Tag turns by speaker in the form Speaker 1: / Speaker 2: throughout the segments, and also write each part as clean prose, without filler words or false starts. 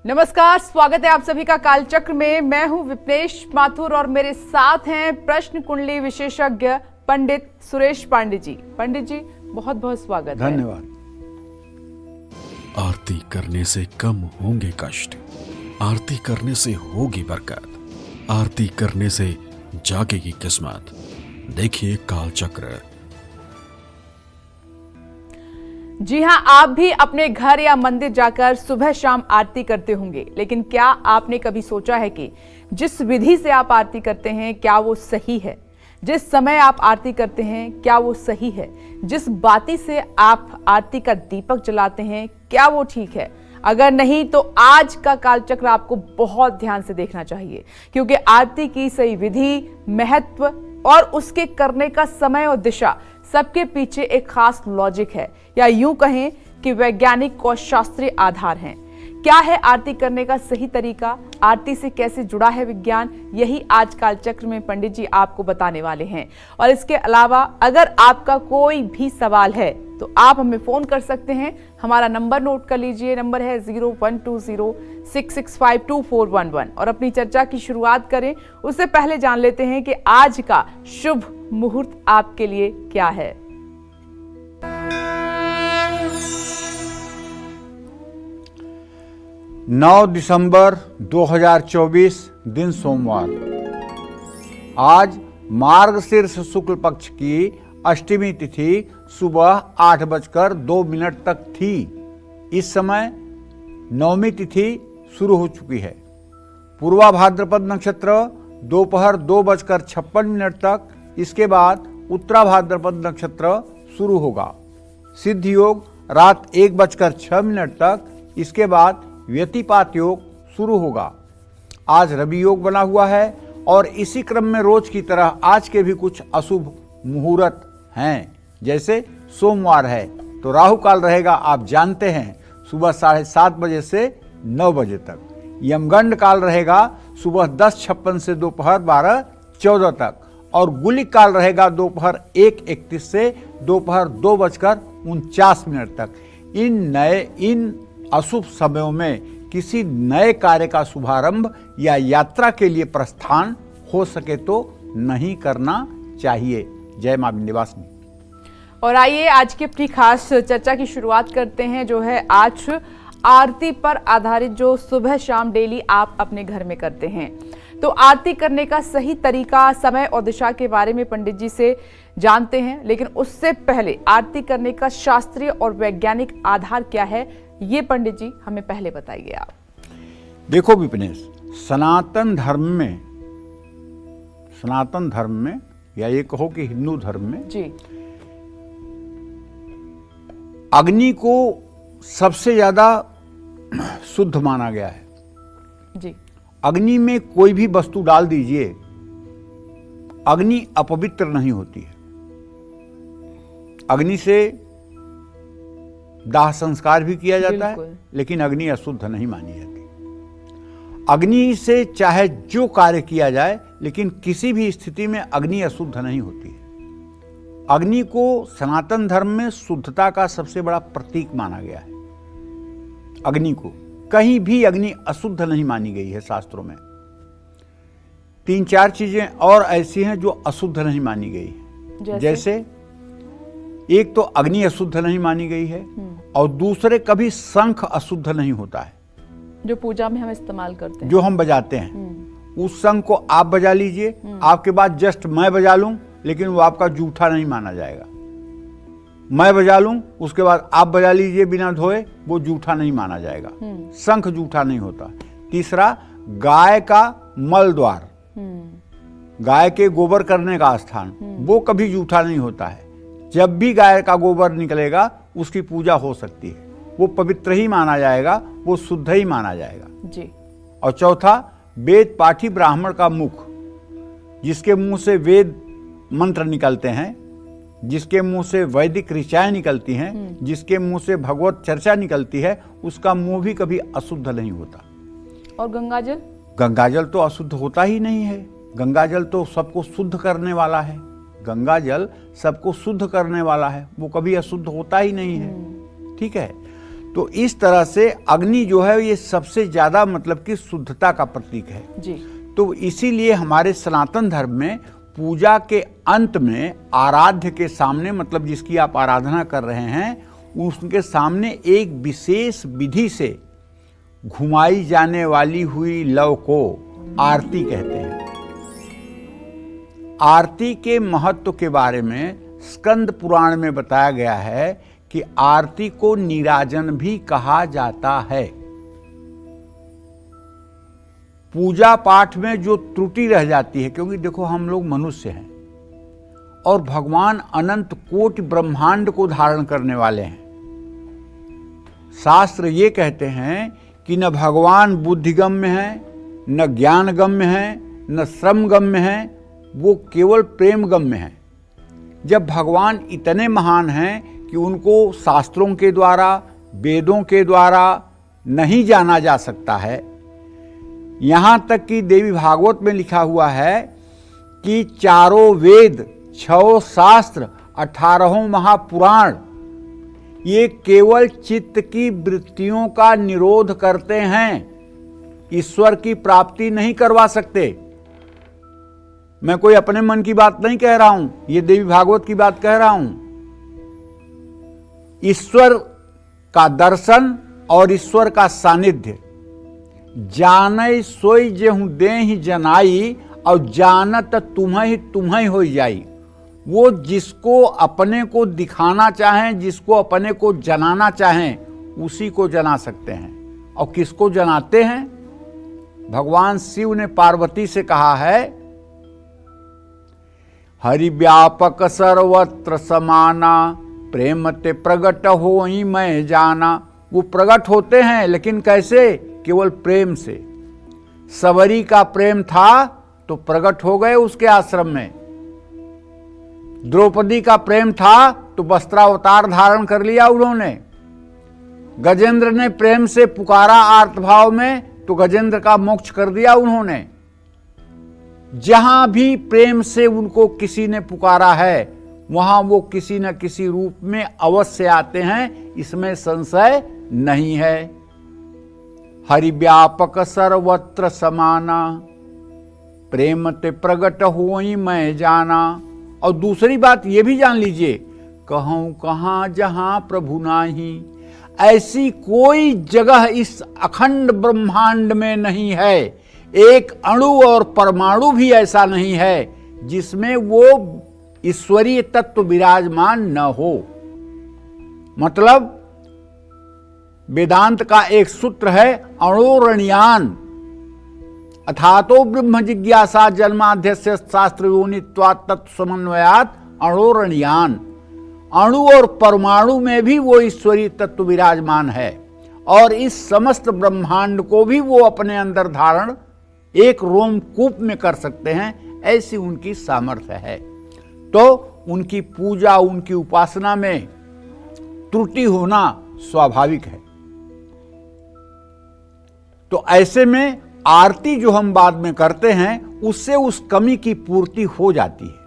Speaker 1: नमस्कार, स्वागत है आप सभी का कालचक्र में। मैं हूं विपनेश माथुर और मेरे साथ हैं प्रश्न कुंडली विशेषज्ञ पंडित सुरेश पांडे जी। पंडित जी, बहुत बहुत स्वागत है।
Speaker 2: धन्यवाद।
Speaker 3: आरती करने से कम होंगे कष्ट, आरती करने से होगी बरकत, आरती करने से जागेगी किस्मत। देखिए कालचक्र।
Speaker 1: जी हां, आप भी अपने घर या मंदिर जाकर सुबह शाम आरती करते होंगे, लेकिन क्या आपने कभी सोचा है कि जिस विधि से आप आरती करते हैं क्या वो सही है? जिस समय आप आरती करते हैं क्या वो सही है? जिस बाती से आप आरती का दीपक जलाते हैं क्या वो ठीक है? अगर नहीं तो आज का कालचक्र आपको बहुत ध्यान से देखना चाहिए, क्योंकि आरती की सही विधि, महत्व और उसके करने का समय और दिशा, सबके पीछे एक खास लॉजिक है, या यूं कहें कि वैज्ञानिक और शास्त्रीय आधार हैं। क्या है आरती करने का सही तरीका? आरती से कैसे जुड़ा है विज्ञान? यही आज कालचक्र में पंडित जी आपको बताने वाले हैं। और इसके अलावा अगर आपका कोई भी सवाल है तो आप हमें फोन कर सकते हैं। हमारा नंबर नोट कर लीजिए, नंबर है 012066522411। और अपनी चर्चा की शुरुआत करें उससे पहले जान लेते हैं कि आज का शुभ मुहूर्त आपके लिए क्या है।
Speaker 2: 9 दिसंबर 2024 दिन सोमवार। आज मार्गशीर्ष शुक्ल पक्ष की अष्टमी तिथि सुबह 8:02 तक थी। इस समय नवमी तिथि शुरू हो चुकी है। पूर्वा भाद्रपद नक्षत्र दोपहर 2:56 तक, इसके बाद उत्तरा भाद्रपद नक्षत्र शुरू होगा। सिद्ध योग रात 1:06 तक, इसके बाद व्यतिपात योग शुरू होगा। आज रवि योग बना हुआ है और इसी क्रम में रोज की तरह आज के भी कुछ अशुभ मुहूर्त हैं। जैसे सोमवार है तो राहु काल रहेगा, आप जानते हैं, सुबह 7:30 बजे से 9 बजे तक। यमगंड काल रहेगा सुबह 10:56 से दोपहर 12:14 तक। और गुलिक काल रहेगा दोपहर 1:31 से दोपहर 2:49 तक। इन अशुभ समयों में किसी नए कार्य का शुभारंभ या यात्रा के लिए प्रस्थान हो सके तो नहीं करना चाहिए। जय मां विंध्यवासिनी।
Speaker 1: और आइए आज की अपनी खास चर्चा की शुरुआत करते हैं, जो है आज आरती पर आधारित, जो सुबह शाम डेली आप अपने घर में करते हैं। तो आरती करने का सही तरीका, समय और दिशा के बारे में पंडित जी से जानते हैं, लेकिन उससे पहले आरती करने का शास्त्रीय और वैज्ञानिक आधार क्या है, ये पंडित जी हमें पहले बताइए आप।
Speaker 2: देखो विपनेश, सनातन धर्म में या ये कहो कि हिंदू धर्म में
Speaker 1: जी,
Speaker 2: अग्नि को सबसे ज्यादा शुद्ध माना गया है।
Speaker 1: जी,
Speaker 2: अग्नि में कोई भी वस्तु डाल दीजिए, अग्नि अपवित्र नहीं होती है। अग्नि से दाह संस्कार भी किया जाता है, लेकिन अग्नि अशुद्ध नहीं मानी जाती। अग्नि से चाहे जो कार्य किया जाए, लेकिन किसी भी स्थिति में अग्नि अशुद्ध नहीं होती है। अग्नि को सनातन धर्म में शुद्धता का सबसे बड़ा प्रतीक माना गया है। अग्नि को कहीं भी अग्नि अशुद्ध नहीं मानी गई है शास्त्रों में। 3-4 चीजें और ऐसी हैं जो अशुद्ध नहीं मानी गई है। जैसे एक तो अग्नि अशुद्ध नहीं मानी गई है, और दूसरे कभी शंख अशुद्ध नहीं होता है,
Speaker 1: जो पूजा में हम इस्तेमाल करते हैं,
Speaker 2: जो हम बजाते हैं। उस शंख को आप बजा लीजिए, आपके बाद जस्ट मैं बजा लूं, लेकिन वो आपका जूठा नहीं माना जाएगा। मैं बजा लूं, उसके बाद आप बजा लीजिए बिना धोए, वो जूठा नहीं माना जाएगा। शंख जूठा नहीं होता। तीसरा, गाय का मल द्वार, गाय के गोबर करने का स्थान, वो कभी जूठा नहीं होता है। जब भी गाय का गोबर निकलेगा उसकी पूजा हो सकती है, वो पवित्र ही माना जाएगा, वो शुद्ध ही माना जाएगा
Speaker 1: जी।
Speaker 2: और चौथा, वेद पाठी ब्राह्मण का मुख, जिसके मुंह से वेद मंत्र निकलते हैं, जिसके मुंह से वैदिक ऋचाएं निकलती हैं, जिसके मुंह से भगवत चर्चा निकलती है, उसका मुंह भी कभी अशुद्ध नहीं होता।
Speaker 1: और गंगाजल?
Speaker 2: गंगाजल तो अशुद्ध होता ही नहीं है। गंगाजल तो सबको शुद्ध करने वाला है। गंगाजल सबको शुद्ध करने वाला है, वो कभी अशुद्ध होता ही नहीं है। ठीक है। तो इस तरह से अग्नि जो है ये सबसे ज्यादा मतलब कि शुद्धता का प्रतीक है
Speaker 1: जी।
Speaker 2: तो इसीलिए हमारे सनातन धर्म में पूजा के अंत में आराध्य के सामने, मतलब जिसकी आप आराधना कर रहे हैं, उसके सामने एक विशेष विधि से घुमाई जाने वाली हुई लौ को आरती कहते हैं। आरती के महत्व के बारे में स्कंद पुराण में बताया गया है कि आरती को नीराजन भी कहा जाता है। पूजा पाठ में जो त्रुटि रह जाती है, क्योंकि देखो हम लोग मनुष्य हैं और भगवान अनंत कोटि ब्रह्मांड को धारण करने वाले हैं। शास्त्र ये कहते हैं कि न भगवान बुद्धिगम्य है, न ज्ञान गम्य है, न श्रम गम्य है, वो केवल प्रेम गम्य है। जब भगवान इतने महान हैं कि उनको शास्त्रों के द्वारा, वेदों के द्वारा नहीं जाना जा सकता है, यहाँ तक कि देवी भागवत में लिखा हुआ है कि 4 वेद, 6 शास्त्र, 18 महापुराण ये केवल चित्त की वृत्तियों का निरोध करते हैं, ईश्वर की प्राप्ति नहीं करवा सकते। मैं कोई अपने मन की बात नहीं कह रहा हूं, ये देवी भागवत की बात कह रहा हूं। ईश्वर का दर्शन और ईश्वर का सानिध्य, जानै सोई जेहू देहि जनाई और जानत तुम्हें हो जाई। वो जिसको अपने को दिखाना चाहें, जिसको अपने को जनाना चाहें, उसी को जना सकते हैं। और किसको जनाते हैं? भगवान शिव ने पार्वती से कहा है, हरि व्यापक सर्वत्र समाना, प्रेम ते प्रगट होई मैं जाना। वो प्रगट होते हैं, लेकिन कैसे? केवल प्रेम से। सबरी का प्रेम था तो प्रकट हो गए उसके आश्रम में। द्रौपदी का प्रेम था तो वस्त्रावतार धारण कर लिया उन्होंने। गजेंद्र ने प्रेम से पुकारा आर्तभाव में तो गजेंद्र का मोक्ष कर दिया उन्होंने। जहां भी प्रेम से उनको किसी ने पुकारा है, वहां वो किसी न किसी रूप में अवश्य आते हैं, इसमें संशय नहीं है। हरि व्यापक सर्वत्र समाना, प्रेम ते प्रगट होई मैं जाना। और दूसरी बात ये भी जान लीजिए, कहूं कहां जहां प्रभु नाही, ऐसी कोई जगह इस अखंड ब्रह्मांड में नहीं है, एक अणु और परमाणु भी ऐसा नहीं है जिसमें वो ईश्वरीय तत्व विराजमान न हो। मतलब वेदांत का एक सूत्र है, अणोरणीयान अथातो ब्रह्म जिज्ञासा जन्माध्यस्य शास्त्र योनित्वात् तत्व समन्वयात् अणोरणीयान। अणु और परमाणु में भी वो ईश्वरीय तत्व विराजमान है और इस समस्त ब्रह्मांड को भी वो अपने अंदर धारण एक रोमकूप में कर सकते हैं, ऐसी उनकी सामर्थ्य है। तो उनकी पूजा, उनकी उपासना में त्रुटि होना स्वाभाविक है। तो ऐसे में आरती जो हम बाद में करते हैं, उससे उस कमी की पूर्ति हो जाती है।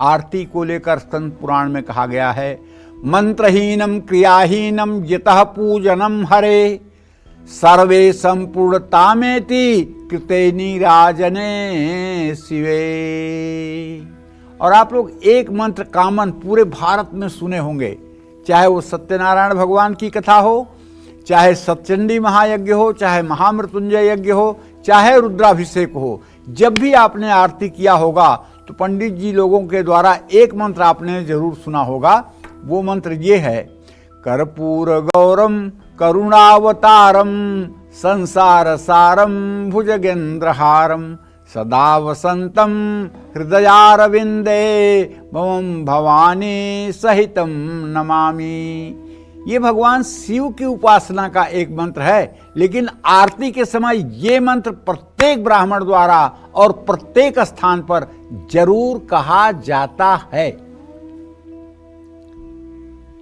Speaker 2: आरती को लेकर स्कंद पुराण में कहा गया है, मंत्रहीनम क्रियाहीनम यतः पूजनम हरे, सर्वे संपूर्णतामेति कृते नीराजने शिवे। और आप लोग एक मंत्र कामन पूरे भारत में सुने होंगे, चाहे वो सत्यनारायण भगवान की कथा हो, चाहे सतचंडी महायज्ञ हो, चाहे महामृत्युंजय यज्ञ हो, चाहे रुद्राभिषेक हो। जब भी आपने आरती किया होगा तो पंडित जी लोगों के द्वारा एक मंत्र आपने जरूर सुना होगा। वो मंत्र ये है, कर्पूर गौरम करुणावतारम संसार सारम भुजगेंद्रहारम सदा वसंतम हृदयारविंदे मम भवानी सहितम नमामि। ये भगवान शिव की उपासना का एक मंत्र है, लेकिन आरती के समय ये मंत्र प्रत्येक ब्राह्मण द्वारा और प्रत्येक स्थान पर जरूर कहा जाता है।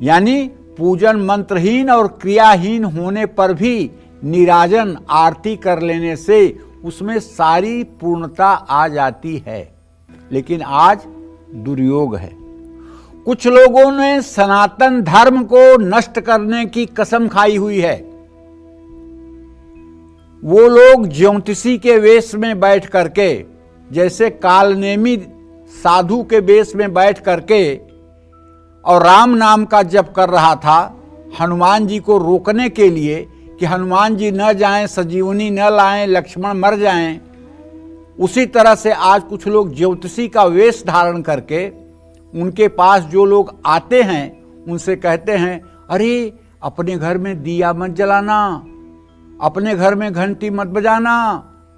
Speaker 2: यानी पूजन मंत्रहीन और क्रियाहीन होने पर भी नीराजन आरती कर लेने से उसमें सारी पूर्णता आ जाती है। लेकिन आज दुर्योग है, कुछ लोगों ने सनातन धर्म को नष्ट करने की कसम खाई हुई है। वो लोग ज्योतिषी के वेश में बैठ करके, जैसे कालनेमी साधु के वेश में बैठ करके और राम नाम का जप कर रहा था हनुमान जी को रोकने के लिए कि हनुमान जी न जाएं, संजीवनी न लाएं, लक्ष्मण मर जाएं। उसी तरह से आज कुछ लोग ज्योतिषी का वेश धारण करके उनके पास जो लोग आते हैं उनसे कहते हैं, अरे अपने घर में दिया मत जलाना, अपने घर में घंटी मत बजाना,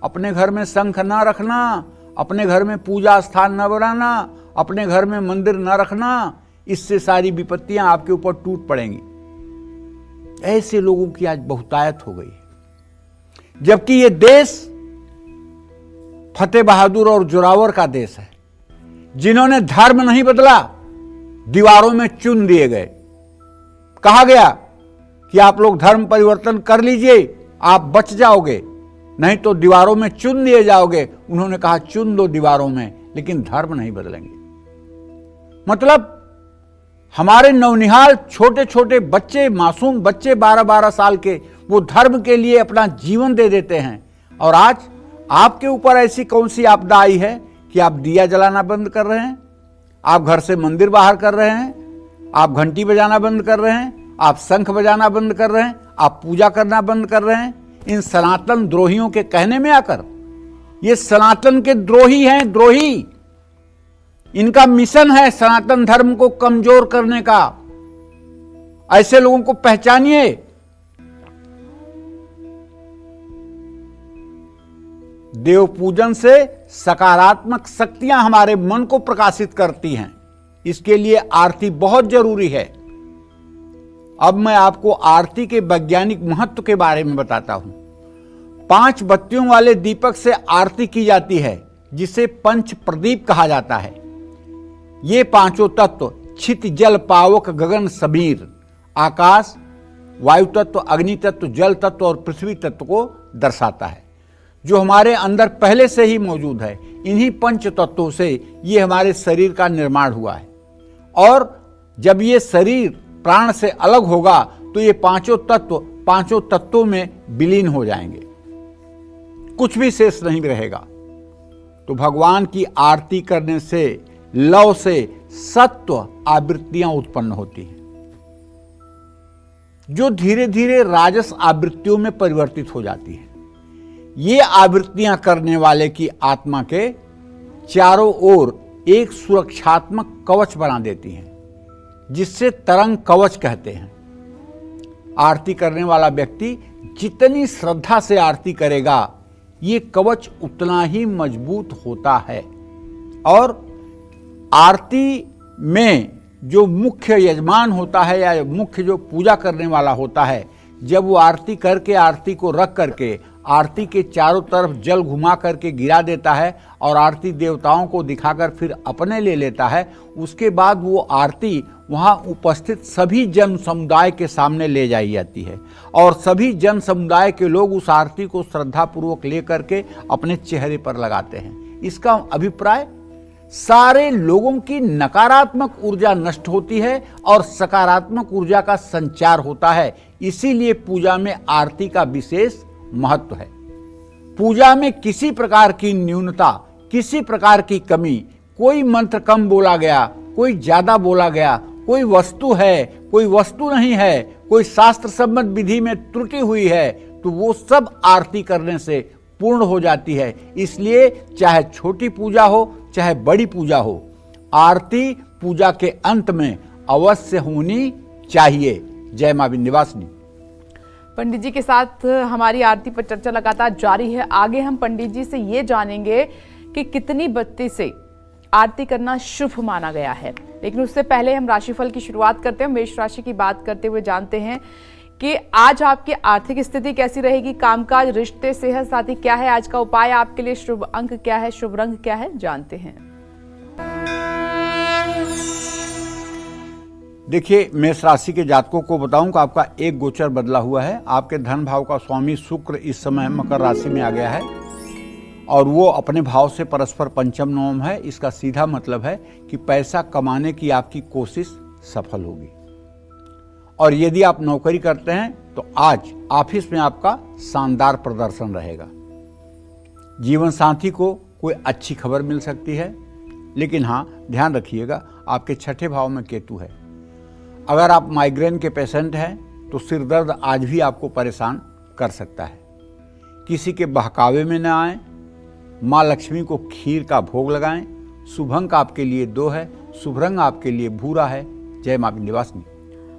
Speaker 2: अपने घर में शंख न रखना, अपने घर में पूजा स्थान न बनाना, अपने घर में मंदिर न रखना, इससे सारी विपत्तियां आपके ऊपर टूट पड़ेंगी। ऐसे लोगों की आज बहुतायत हो गई है, जबकि ये देश फतेह बहादुर और जोरावर का देश है, जिन्होंने धर्म नहीं बदला, दीवारों में चुन दिए गए। कहा गया कि आप लोग धर्म परिवर्तन कर लीजिए, आप बच जाओगे, नहीं तो दीवारों में चुन दिए जाओगे। उन्होंने कहा चुन दो दीवारों में, लेकिन धर्म नहीं बदलेंगे। मतलब हमारे नौनिहाल छोटे छोटे बच्चे, मासूम बच्चे 12-12 साल के, वो धर्म के लिए अपना जीवन दे देते हैं। और आज आपके ऊपर ऐसी कौन सी आपदा आई है कि आप दिया जलाना बंद कर रहे हैं, आप घर से मंदिर बाहर कर रहे हैं, आप घंटी बजाना बंद कर रहे हैं, आप शंख बजाना बंद कर रहे हैं, आप पूजा करना बंद कर रहे हैं, इन सनातन द्रोहियों के कहने में आकर। ये सनातन के द्रोही हैं, द्रोही। इनका मिशन है सनातन धर्म को कमजोर करने का। ऐसे लोगों को पहचानिए। देव पूजन से सकारात्मक शक्तियां हमारे मन को प्रकाशित करती हैं, इसके लिए आरती बहुत जरूरी है। अब मैं आपको आरती के वैज्ञानिक महत्व के बारे में बताता हूं। 5 बत्तियों वाले दीपक से आरती की जाती है, जिसे पंच प्रदीप कहा जाता है। ये पांचों तत्व क्षित जल पावक गगन समीर, आकाश, वायु तत्व, अग्नि तत्व, जल तत्व और पृथ्वी तत्व को दर्शाता है, जो हमारे अंदर पहले से ही मौजूद है। इन्हीं पंच तत्वों से ये हमारे शरीर का निर्माण हुआ है। और जब ये शरीर प्राण से अलग होगा तो ये पांचों तत्वों में विलीन हो जाएंगे, कुछ भी शेष नहीं रहेगा। तो भगवान की आरती करने से लव से सत्व आवृत्तियां उत्पन्न होती हैं, जो धीरे धीरे राजस आवृत्तियों में परिवर्तित हो जाती हैं। ये आवृत्तियां करने वाले की आत्मा के चारों ओर एक सुरक्षात्मक कवच बना देती हैं, जिससे तरंग कवच कहते हैं। आरती करने वाला व्यक्ति जितनी श्रद्धा से आरती करेगा, ये कवच उतना ही मजबूत होता है। और आरती में जो मुख्य यजमान होता है या मुख्य जो पूजा करने वाला होता है, जब वो आरती करके आरती को रख करके आरती के चारों तरफ जल घुमा करके गिरा देता है और आरती देवताओं को दिखाकर फिर अपने ले लेता है, उसके बाद वो आरती वहाँ उपस्थित सभी जन समुदाय के सामने ले जाई जाती है और सभी जन समुदाय के लोग उस आरती को श्रद्धापूर्वक ले करके अपने चेहरे पर लगाते हैं। इसका अभिप्राय सारे लोगों की नकारात्मक ऊर्जा नष्ट होती है और सकारात्मक ऊर्जा का संचार होता है। इसीलिए पूजा में आरती का विशेष महत्व है। पूजा में किसी प्रकार की न्यूनता, किसी प्रकार की कमी, कोई मंत्र कम बोला गया, कोई ज्यादा बोला गया, कोई वस्तु है, कोई वस्तु नहीं है, कोई शास्त्र सम्मत विधि में त्रुटि हुई है, तो वो सब आरती करने से पूर्ण हो जाती है। इसलिए चाहे छोटी पूजा हो चाहे बड़ी पूजा हो, आरती पूजा के अंत में अवश्य होनी चाहिए। जय मां विंध्यवासिनी।
Speaker 1: पंडित जी के साथ हमारी आरती पर चर्चा लगातार जारी है। आगे हम पंडित जी से ये जानेंगे कि कितनी बत्ती से आरती करना शुभ माना गया है, लेकिन उससे पहले हम राशिफल की शुरुआत करते हैं। मेष राशि की बात करते हुए जानते हैं कि आज आपकी आर्थिक स्थिति कैसी रहेगी, कामकाज, रिश्ते, सेहत साथी क्या है आज का उपाय आपके लिए, शुभ अंक क्या है, शुभ रंग क्या है, जानते हैं।
Speaker 2: देखिए, मेष राशि के जातकों को बताऊं कि आपका एक गोचर बदला हुआ है। आपके धन भाव का स्वामी शुक्र इस समय मकर राशि में आ गया है और वो अपने भाव से परस्पर पंचम नवम है। इसका सीधा मतलब है कि पैसा कमाने की आपकी कोशिश सफल होगी। और यदि आप नौकरी करते हैं तो आज ऑफिस में आपका शानदार प्रदर्शन रहेगा। जीवन साथी को कोई अच्छी खबर मिल सकती है, लेकिन हाँ ध्यान रखिएगा आपके छठे भाव में केतु है। अगर आप माइग्रेन के पेशेंट हैं तो सिर दर्द आज भी आपको परेशान कर सकता है। किसी के बहकावे में न आए। माँ लक्ष्मी को खीर का भोग लगाएं। शुभ अंक आपके लिए 2 है। शुभ रंग आपके लिए भूरा है। जय मां विंध्यवासिनी।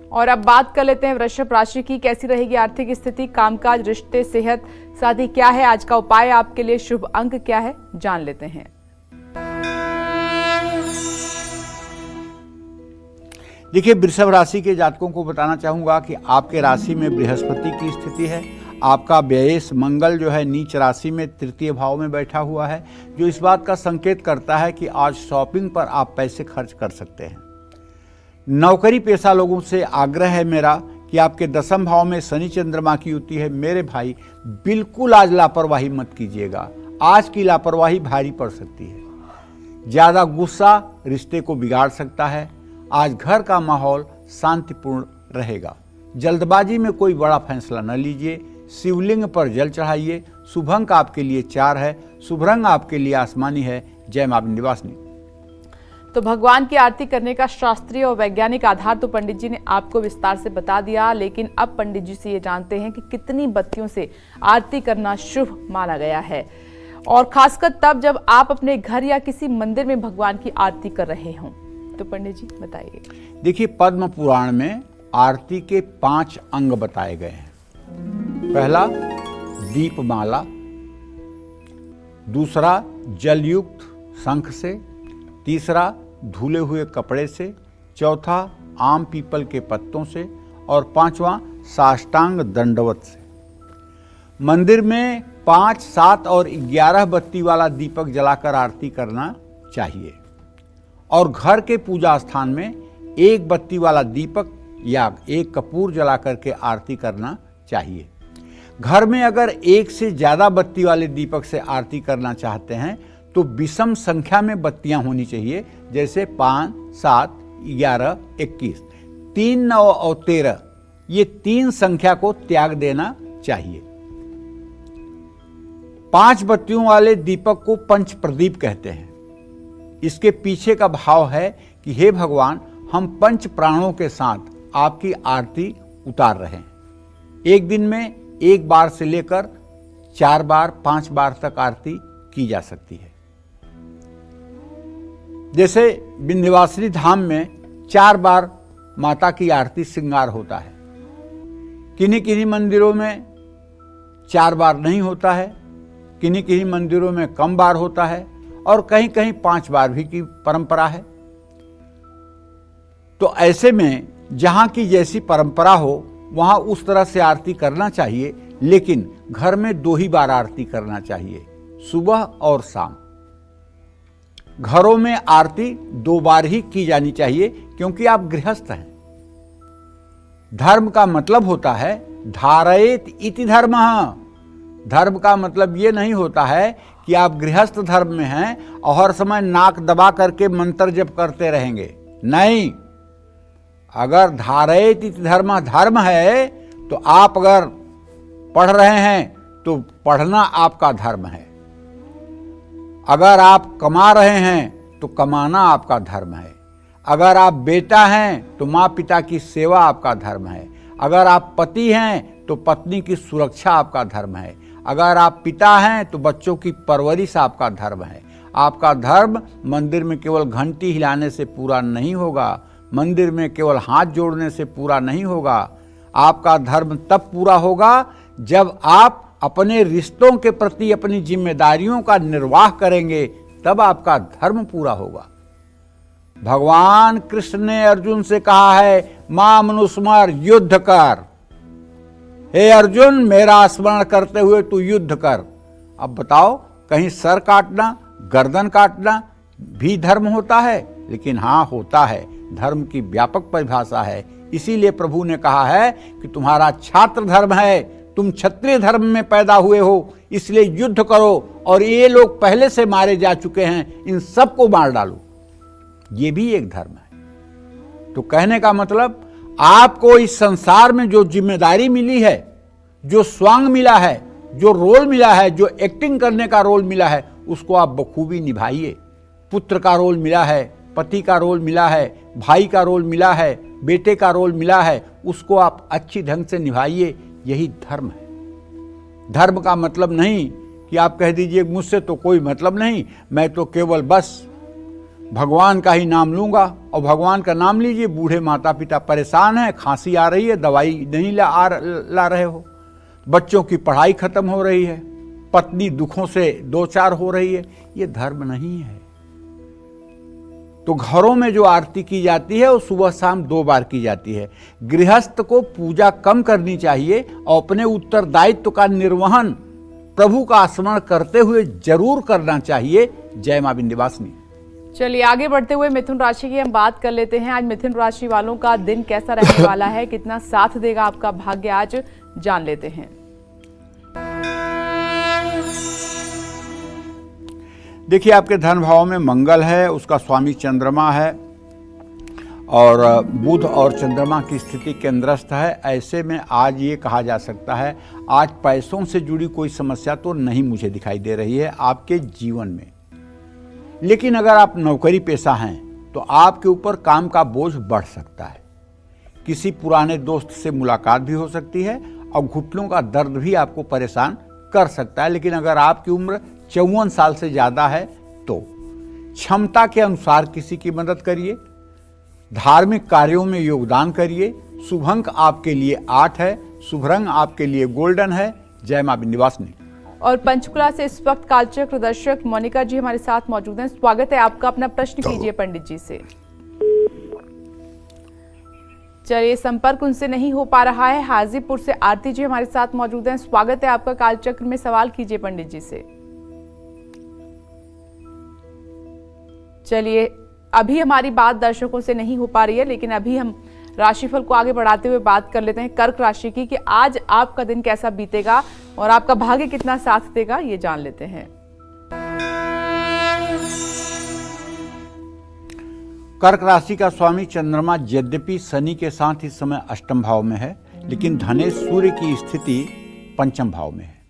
Speaker 1: और अब बात कर लेते हैं वृषभ राशि की। कैसी रहेगी आर्थिक स्थिति, कामकाज, रिश्ते, सेहत, शादी, क्या है आज का उपाय आपके लिए, शुभ अंक क्या है, जान लेते हैं।
Speaker 2: देखिए, वृषभ राशि के जातकों को बताना चाहूंगा कि आपके राशि में बृहस्पति की स्थिति है। आपका व्ययेश मंगल जो है नीच राशि में तृतीय भाव में बैठा हुआ है, जो इस बात का संकेत करता है कि आज शॉपिंग पर आप पैसे खर्च कर सकते हैं। नौकरी पेशा लोगों से आग्रह है मेरा कि आपके दसम भाव में शनि चंद्रमा की युति है। मेरे भाई बिल्कुल आज लापरवाही मत कीजिएगा। आज की लापरवाही भारी पड़ सकती है। ज़्यादा गुस्सा रिश्ते को बिगाड़ सकता है। आज घर का माहौल शांतिपूर्ण रहेगा। जल्दबाजी में कोई बड़ा फैसला न लीजिए। शिवलिंग पर जल चढ़ाइए। शुभ अंक आपके लिए 4 है। शुभ रंग आपके लिए आसमानी है। जय मां विंध्यवासिनी।
Speaker 1: तो भगवान की आरती करने का शास्त्रीय और वैज्ञानिक आधार तो पंडित जी ने आपको विस्तार से बता दिया, लेकिन अब पंडित जी से ये जानते हैं कि कितनी बत्तियों से आरती करना शुभ माना गया है, और खासकर तब जब आप अपने घर या किसी मंदिर में भगवान की आरती कर रहे हों। तो पंडित जी बताइए।
Speaker 2: देखिए, पद्म पुराण में आरती के 5 अंग बताए गए हैं। पहला दीपमाला, दूसरा जलयुक्त शंख से, तीसरा धुले हुए कपड़े से, चौथा आम पीपल के पत्तों से, और 5वां साष्टांग दंडवत से। मंदिर में 5, 7 और 11 बत्ती वाला दीपक जलाकर आरती करना चाहिए, और घर के पूजा स्थान में 1 बत्ती वाला दीपक या 1 कपूर जलाकर के आरती करना चाहिए। घर में अगर 1 से ज़्यादा बत्ती वाले दीपक से आरती करना चाहते हैं तो विषम संख्या में बत्तियां होनी चाहिए, जैसे 5, 7, 11, 21, 3, 9 और 13। ये 3 संख्या को त्याग देना चाहिए। 5 बत्तियों वाले दीपक को पंच प्रदीप कहते हैं। इसके पीछे का भाव है कि हे भगवान, हम पंच प्राणों के साथ आपकी आरती उतार रहे हैं। एक दिन में 1 बार से लेकर 4 बार, 5 बार तक आरती की जा सकती है। जैसे विंध्यवासिनी धाम में 4 बार माता की आरती श्रृंगार होता है। किन्हीं किन्हीं मंदिरों में 4 बार नहीं होता है, किन्हीं किन्हीं मंदिरों में कम बार होता है, और कहीं कहीं 5 बार भी की परंपरा है। तो ऐसे में जहां की जैसी परंपरा हो वहां उस तरह से आरती करना चाहिए, लेकिन घर में 2 ही बार आरती करना चाहिए, सुबह और शाम। घरों में आरती 2 बार ही की जानी चाहिए, क्योंकि आप गृहस्थ हैं। धर्म का मतलब होता है धारयेत इति धर्मः। धर्म का मतलब ये नहीं होता है कि आप गृहस्थ धर्म में हैं और हर समय नाक दबा करके मंत्र जप करते रहेंगे। नहीं, अगर धारयेत इति धर्मः धर्म है तो आप अगर पढ़ रहे हैं तो पढ़ना आपका धर्म है। अगर आप कमा रहे हैं तो कमाना आपका धर्म है। अगर आप बेटा हैं तो माँ पिता की सेवा आपका धर्म है। अगर आप पति हैं तो पत्नी की सुरक्षा आपका धर्म है। अगर आप पिता हैं तो बच्चों की परवरिश आपका धर्म है। आपका धर्म मंदिर में केवल घंटी हिलाने से पूरा नहीं होगा, मंदिर में केवल हाथ जोड़ने से पूरा नहीं होगा। आपका धर्म तब पूरा होगा जब आप अपने रिश्तों के प्रति अपनी जिम्मेदारियों का निर्वाह करेंगे, तब आपका धर्म पूरा होगा। भगवान कृष्ण ने अर्जुन से कहा है, मां मनुस्मर युद्ध कर। हे अर्जुन, मेरा स्मरण करते हुए तू युद्ध कर। अब बताओ, कहीं सर काटना, गर्दन काटना भी धर्म होता है? लेकिन हाँ, होता है। धर्म की व्यापक परिभाषा है। इसीलिए प्रभु ने कहा है कि तुम्हारा छात्र धर्म है, तुम क्षत्रिय धर्म में पैदा हुए हो, इसलिए युद्ध करो और ये लोग पहले से मारे जा चुके हैं, इन सबको मार डालो। ये भी एक धर्म है। तो कहने का मतलब, आपको इस संसार में जो जिम्मेदारी मिली है, जो स्वांग मिला है, जो रोल मिला है, जो एक्टिंग करने का रोल मिला है, उसको आप बखूबी निभाइए। पुत्र का रोल मिला है, पति का रोल मिला है, भाई का रोल मिला है, बेटे का रोल मिला है, उसको आप अच्छी ढंग से निभाइए। यही धर्म है। धर्म का मतलब नहीं कि आप कह दीजिए मुझसे तो कोई मतलब नहीं, मैं तो केवल बस भगवान का ही नाम लूंगा। और भगवान का नाम लीजिए, बूढ़े माता पिता परेशान हैं, खांसी आ रही है, दवाई नहीं ला रहे हो, बच्चों की पढ़ाई खत्म हो रही है, पत्नी दुखों से दो चार हो रही है, ये धर्म नहीं है। तो घरों में जो आरती की जाती है वो सुबह शाम 2 बार की जाती है। गृहस्थ को पूजा कम करनी चाहिए और अपने उत्तरदायित्व का निर्वहन प्रभु का स्मरण करते हुए जरूर करना चाहिए। जय मां विंध्यवासिनी।
Speaker 1: चलिए आगे बढ़ते हुए मिथुन राशि की हम बात कर लेते हैं। आज मिथुन राशि वालों का दिन कैसा रहने वाला है, कितना साथ देगा आपका भाग्य, आज जान लेते हैं।
Speaker 2: देखिए, आपके धन भाव में मंगल है, उसका स्वामी चंद्रमा है और बुध और चंद्रमा की स्थिति केंद्रस्थ है। ऐसे में आज ये कहा जा सकता है, आज पैसों से जुड़ी कोई समस्या तो नहीं मुझे दिखाई दे रही है आपके जीवन में। लेकिन अगर आप नौकरी पेशा हैं तो आपके ऊपर काम का बोझ बढ़ सकता है। किसी पुराने दोस्त से मुलाकात भी हो सकती है और घुटनों का दर्द भी आपको परेशान कर सकता है। लेकिन अगर आपकी उम्र 54 साल से ज़्यादा है तो क्षमता के अनुसार किसी की मदद करिए, धार्मिक कार्यों में योगदान करिए। शुभ अंक आपके लिए 8 है, शुभ रंग आपके लिए गोल्डन है। जय मां विंध्यवासिनी।
Speaker 1: और पंचकुला से इस वक्त कालचक्र दर्शक मोनिका जी हमारे साथ मौजूद हैं। स्वागत है आपका, अपना प्रश्न कीजिए पंडित जी से। चलिए, संपर्क उनसे नहीं हो पा रहा है। हाजीपुर से आरती जी हमारे साथ मौजूद हैं। स्वागत है आपका, कालचक्र में सवाल कीजिए पंडित जी से। चलिए, अभी हमारी बात दर्शकों से नहीं हो पा रही है, लेकिन अभी हम राशिफल को आगे बढ़ाते हुए बात कर लेते हैं कर्क राशि की, कि आज आपका दिन कैसा बीतेगा और आपका भाग्य कितना साथ देगा, ये जान लेते हैं।
Speaker 2: कर्क राशि का स्वामी चंद्रमा यद्यपि शनि के साथ इस समय अष्टम भाव में है, लेकिन धनेश सूर्य की स्थिति पंचम भाव में है।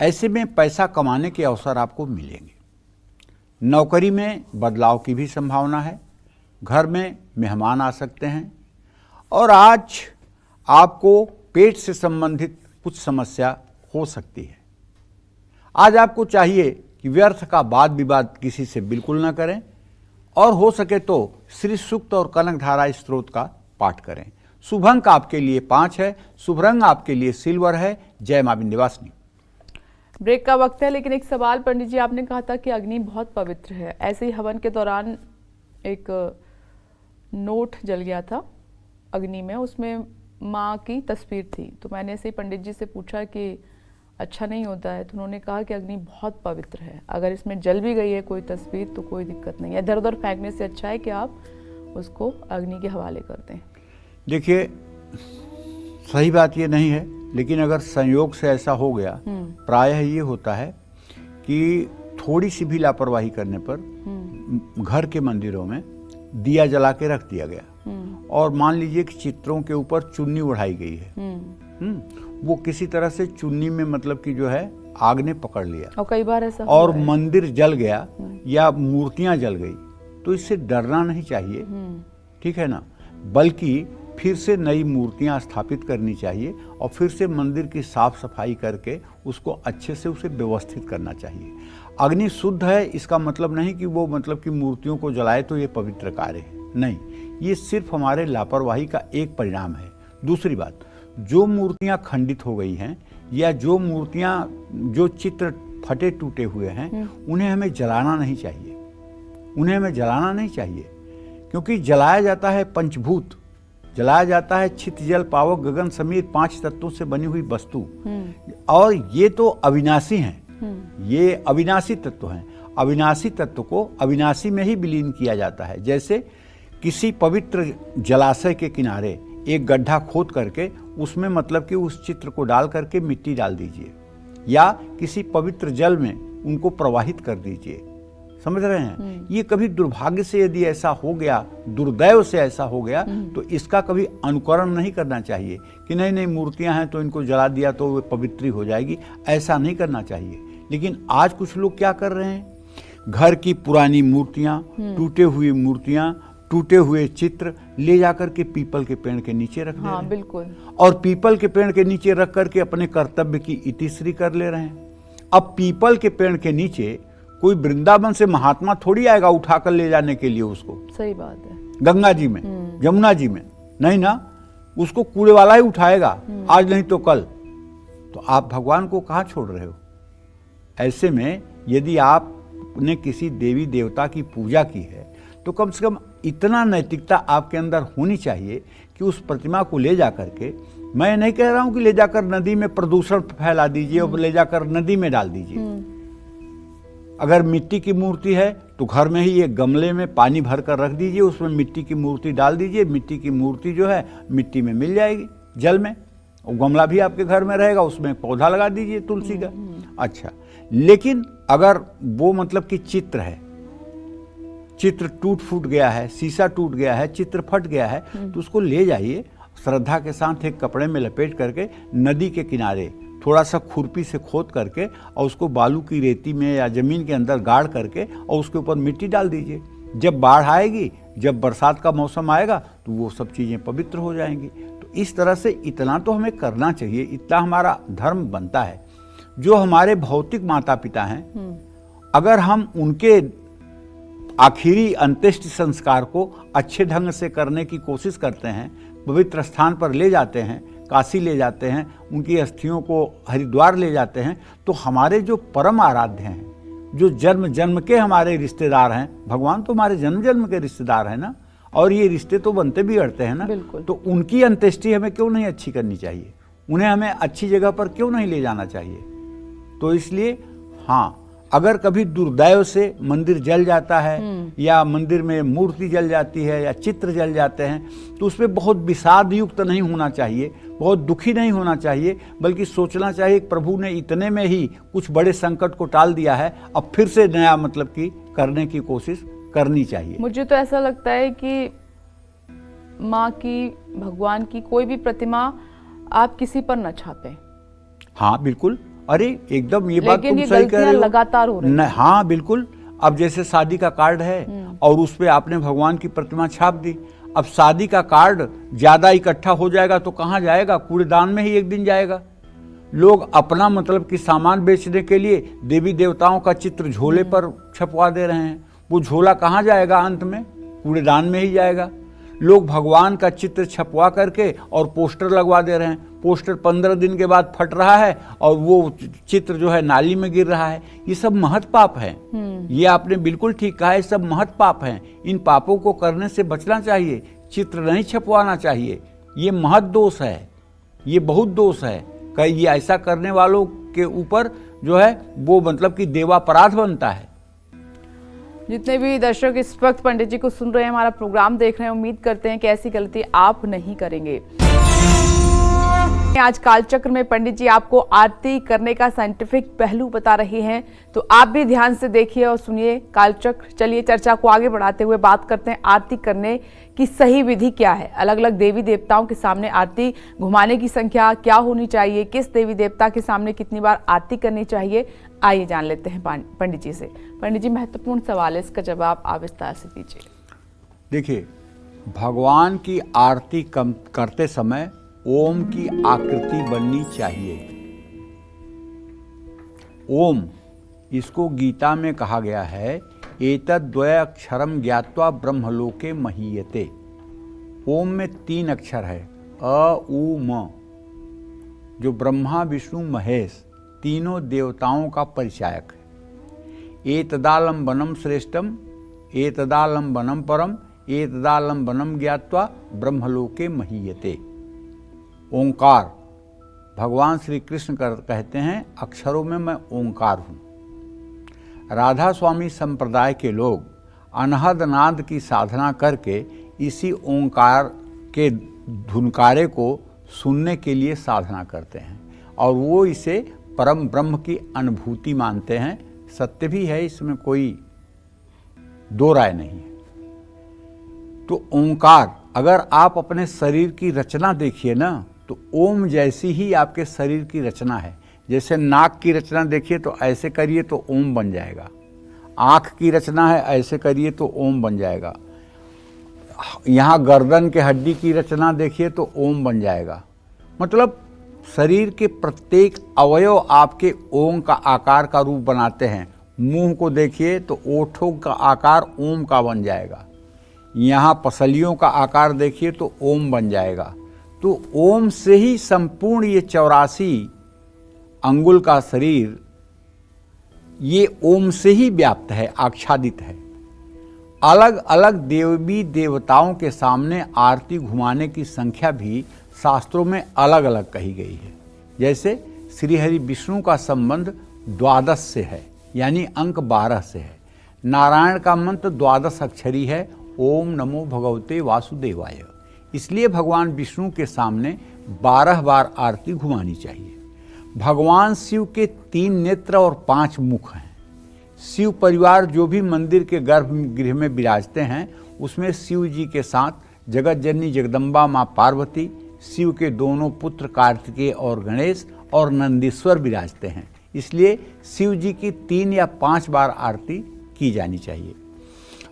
Speaker 2: ऐसे में पैसा कमाने के अवसर आपको मिलेंगे। नौकरी में बदलाव की भी संभावना है। घर में मेहमान आ सकते हैं और आज आपको पेट से संबंधित कुछ समस्या हो सकती है। आज आपको चाहिए कि व्यर्थ का वाद विवाद किसी से बिल्कुल ना करें और हो सके तो श्री सूक्त और कनकधारा स्त्रोत का पाठ करें। शुभ अंक आपके लिए 5 है, शुभ रंग आपके लिए सिल्वर है। जय मां विंध्यवासिनी।
Speaker 1: ब्रेक का वक्त है, लेकिन एक सवाल पंडित जी, आपने कहा था कि अग्नि बहुत पवित्र है। ऐसे ही हवन के दौरान एक नोट जल गया था अग्नि में, उसमें माँ की तस्वीर थी। तो मैंने ऐसे ही पंडित जी से पूछा कि अच्छा नहीं होता है, तो उन्होंने कहा कि अग्नि बहुत पवित्र है, अगर इसमें जल भी गई है कोई तस्वीर तो कोई दिक्कत नहीं है, इधर उधर फेंकने से अच्छा है कि आप उसको अग्नि के हवाले कर दें।
Speaker 2: देखिए, सही बात ये नहीं है, लेकिन अगर संयोग से ऐसा हो गया, प्रायः ये होता है कि थोड़ी सी भी लापरवाही करने पर घर के मंदिरों में दिया जला के रख दिया गया और मान लीजिए कि चित्रों के ऊपर चुन्नी उड़ाई गई है, वो किसी तरह से चुन्नी में मतलब कि जो है आग ने पकड़ लिया
Speaker 1: और कई बार ऐसा
Speaker 2: और मंदिर जल गया या मूर्तियां जल गई, तो इससे डरना नहीं चाहिए, ठीक है ना, बल्कि फिर से नई मूर्तियां स्थापित करनी चाहिए और फिर से मंदिर की साफ सफाई करके उसको अच्छे से उसे व्यवस्थित करना चाहिए। अग्नि शुद्ध है इसका मतलब नहीं कि वो मतलब कि मूर्तियों को जलाए तो ये पवित्र कार्य है, नहीं, ये सिर्फ हमारे लापरवाही का एक परिणाम है। दूसरी बात, जो मूर्तियां खंडित हो गई हैं या जो मूर्तियां, जो चित्र फटे टूटे हुए हैं, उन्हें हमें जलाना नहीं चाहिए, उन्हें हमें जलाना नहीं चाहिए, क्योंकि जलाया जाता है पंचभूत, जलाया जाता है छित जल पावक गगन समीर 5 तत्वों से बनी हुई वस्तु, और ये तो अविनाशी हैं, ये अविनाशी तत्व हैं। अविनाशी तत्व को अविनाशी में ही विलीन किया जाता है। जैसे किसी पवित्र जलाशय के किनारे एक गड्ढा खोद करके उसमें मतलब कि उस चित्र को डाल करके मिट्टी डाल दीजिए या किसी पवित्र जल में उनको प्रवाहित कर दीजिए। समझ रहे हैं? ये कभी दुर्भाग्य से यदि ऐसा हो गया, दुर्दैव से ऐसा हो गया, तो इसका कभी अनुकरण नहीं करना चाहिए कि नहीं नहीं मूर्तियां हैं तो इनको जला दिया तो वे पवित्री हो जाएगी। ऐसा नहीं करना चाहिए। लेकिन आज कुछ लोग क्या कर रहे हैं, घर की पुरानी मूर्तियां, टूटे हुई मूर्तियां, टूटे हुए चित्र ले जाकर के पीपल के पेड़ के नीचे रख दे रहे हैं।
Speaker 1: बिल्कुल।
Speaker 2: और पीपल के पेड़ के नीचे रख करके अपने कर्तव्य की इतिश्री कर ले रहे हैं। अब पीपल के पेड़ के नीचे कोई वृंदावन से महात्मा थोड़ी आएगा उठाकर ले जाने के लिए उसको।
Speaker 1: सही बात है।
Speaker 2: गंगा जी में, यमुना जी में नहीं ना, उसको कूड़े वाला ही उठाएगा, आज नहीं तो कल। तो आप भगवान को कहाँ छोड़ रहे हो? ऐसे में यदि आपने किसी देवी देवता की पूजा की है तो कम से कम इतना नैतिकता आपके अंदर होनी चाहिए कि उस प्रतिमा को ले जा करके, मैं नहीं कह रहा हूं कि ले जाकर नदी में प्रदूषण फैला दीजिए और ले जाकर नदी में डाल दीजिए। अगर मिट्टी की मूर्ति है तो घर में ही एक गमले में पानी भर कर रख दीजिए, उसमें मिट्टी की मूर्ति डाल दीजिए। मिट्टी की मूर्ति जो है मिट्टी में मिल जाएगी, जल में, और गमला भी आपके घर में रहेगा, उसमें पौधा लगा दीजिए तुलसी का। अच्छा, लेकिन अगर वो मतलब कि चित्र है, चित्र टूट फूट गया है, शीशा टूट गया है, चित्र फट गया है, तो उसको ले जाइए श्रद्धा के साथ एक कपड़े में लपेट करके नदी के किनारे थोड़ा सा खुरपी से खोद करके और उसको बालू की रेती में या जमीन के अंदर गाड़ करके और उसके ऊपर मिट्टी डाल दीजिए। जब बाढ़ आएगी, जब बरसात का मौसम आएगा तो वो सब चीज़ें पवित्र हो जाएंगी। तो इस तरह से इतना तो हमें करना चाहिए, इतना हमारा धर्म बनता है। जो हमारे भौतिक माता पिता हैं, अगर हम उनके आखिरी अंत्येष्टि संस्कार को अच्छे ढंग से करने की कोशिश करते हैं, पवित्र स्थान पर ले जाते हैं, काशी ले जाते हैं, उनकी अस्थियों को हरिद्वार ले जाते हैं, तो हमारे जो परम आराध्य हैं, जो जन्म जन्म के हमारे रिश्तेदार हैं, भगवान तो हमारे जन्म जन्म के रिश्तेदार हैं ना, और ये रिश्ते तो बनते भी अड़ते हैं ना, तो उनकी अंत्येष्टि हमें क्यों नहीं अच्छी करनी चाहिए? उन्हें हमें अच्छी जगह पर क्यों नहीं ले जाना चाहिए? तो इसलिए हाँ, अगर कभी दुर्दैव से मंदिर जल जाता है या मंदिर में मूर्ति जल जाती है या चित्र जल जाते हैं, तो उसमें बहुत विषाद युक्त नहीं होना चाहिए, बहुत दुखी नहीं होना चाहिए, बल्कि सोचना चाहिए कि प्रभु ने इतने में ही कुछ बड़े संकट को टाल दिया है, अब फिर से नया मतलब कि करने की कोशिश करनी चाहिए।
Speaker 1: मुझे तो ऐसा लगता है कि माँ की, भगवान की कोई भी प्रतिमा आप किसी पर न छापें।
Speaker 2: हाँ बिल्कुल, अरे एकदम ये बात तुम सही कह रहे हो,
Speaker 1: लगातार हो रही है।
Speaker 2: हाँ बिल्कुल। अब जैसे शादी का कार्ड है और उस पे आपने भगवान की प्रतिमा छाप दी, अब शादी का कार्ड ज्यादा इकट्ठा हो जाएगा तो कहाँ जाएगा? कूड़ेदान में ही एक दिन जाएगा। लोग अपना मतलब कि सामान बेचने के लिए देवी देवताओं का चित्र झोले पर छपवा दे रहे हैं, वो झोला कहाँ जाएगा? अंत में कूड़ेदान में ही जाएगा। लोग भगवान का चित्र छपवा करके और पोस्टर लगवा दे रहे हैं, पोस्टर 15 दिन के बाद फट रहा है और वो चित्र जो है नाली में गिर रहा है। ये सब महत पाप है। ये आपने बिल्कुल ठीक कहा है, सब महत पाप हैं। इन पापों को करने से बचना चाहिए, चित्र नहीं छपवाना चाहिए। ये महत दोष है, ये बहुत दोष है। कई ये ऐसा करने वालों के ऊपर जो है वो मतलब कि देवापराध बनता है।
Speaker 1: जितने भी दर्शक इस वक्त पंडित जी को सुन रहे हैं, हमारा प्रोग्राम देख रहे हैं, उम्मीद करते हैं कि ऐसी गलती आप नहीं करेंगे। आज कालचक्र में पंडित जी आपको आरती करने का साइंटिफिक पहलू बता रहे हैं, तो आप भी ध्यान से देखिए और सुनिए कालचक्र। चलिए चर्चा को आगे बढ़ाते हुए बात करते हैं आरती करने की सही विधि क्या है। अलग अलग देवी देवताओं के सामने आरती घुमाने की संख्या क्या होनी चाहिए, किस देवी देवता के सामने कितनी बार आरती करनी चाहिए, आइए जान लेते हैं पंडित जी से। पंडित जी, महत्वपूर्ण सवाल है, इसका जवाब आप विस्तार से दीजिए।
Speaker 2: देखिए, भगवान की आरती करते समय ओम की आकृति बननी चाहिए। ओम, इसको गीता में कहा गया है, एतद्वय अक्षरम ज्ञात्वा ब्रह्मलोके महीयते। ओम में 3 अक्षर है, अ उ म, जो ब्रह्मा विष्णु महेश तीनों देवताओं का परिचायक है। एतदालंबनम श्रेष्ठम, एतदालंबनम परम, एतदालंबनम ज्ञात्वा ब्रह्मलोके महीयते। ओंकार, भगवान श्री कृष्ण कहते हैं अक्षरों में मैं ओंकार हूँ। राधा स्वामी संप्रदाय के लोग अनहद नाद की साधना करके इसी ओंकार के धुनकारे को सुनने के लिए साधना करते हैं और वो इसे परम ब्रह्म की अनुभूति मानते हैं। सत्य भी है, इसमें कोई दो राय नहीं है। तो ओंकार, अगर आप अपने शरीर की रचना देखिए ना, तो ओम जैसी ही आपके शरीर की रचना है। जैसे नाक की रचना देखिए तो ऐसे करिए तो ओम बन जाएगा, आँख की रचना है ऐसे करिए तो ओम बन जाएगा, यहाँ गर्दन के हड्डी की रचना देखिए तो ओम बन जाएगा। मतलब शरीर के प्रत्येक अवयव आपके ओम का आकार का रूप बनाते हैं। मुंह को देखिए तो ओठों का आकार ओम का बन जाएगा, यहाँ पसलियों का आकार देखिए तो ओम बन जाएगा। तो ओम से ही संपूर्ण ये 84 अंगुल का शरीर ये ओम से ही व्याप्त है, आच्छादित है। अलग अलग देवी देवताओं के सामने आरती घुमाने की संख्या भी शास्त्रों में अलग अलग कही गई है। जैसे श्री हरि विष्णु का संबंध 12 से है, यानी अंक 12 से है। नारायण का मंत्र 12 अक्षरी है, ओम नमो भगवते वासुदेवाय। इसलिए भगवान विष्णु के सामने 12 बार आरती घुमानी चाहिए। भगवान शिव के 3 नेत्र और 5 मुख हैं। शिव परिवार जो भी मंदिर के गर्भगृह में विराजते हैं, उसमें शिव जी के साथ जगत जननी जगदम्बा माँ पार्वती, शिव के दोनों पुत्र कार्तिकेय और गणेश और नंदीश्वर विराजते हैं। इसलिए शिव जी की 3 या 5 बार आरती की जानी चाहिए।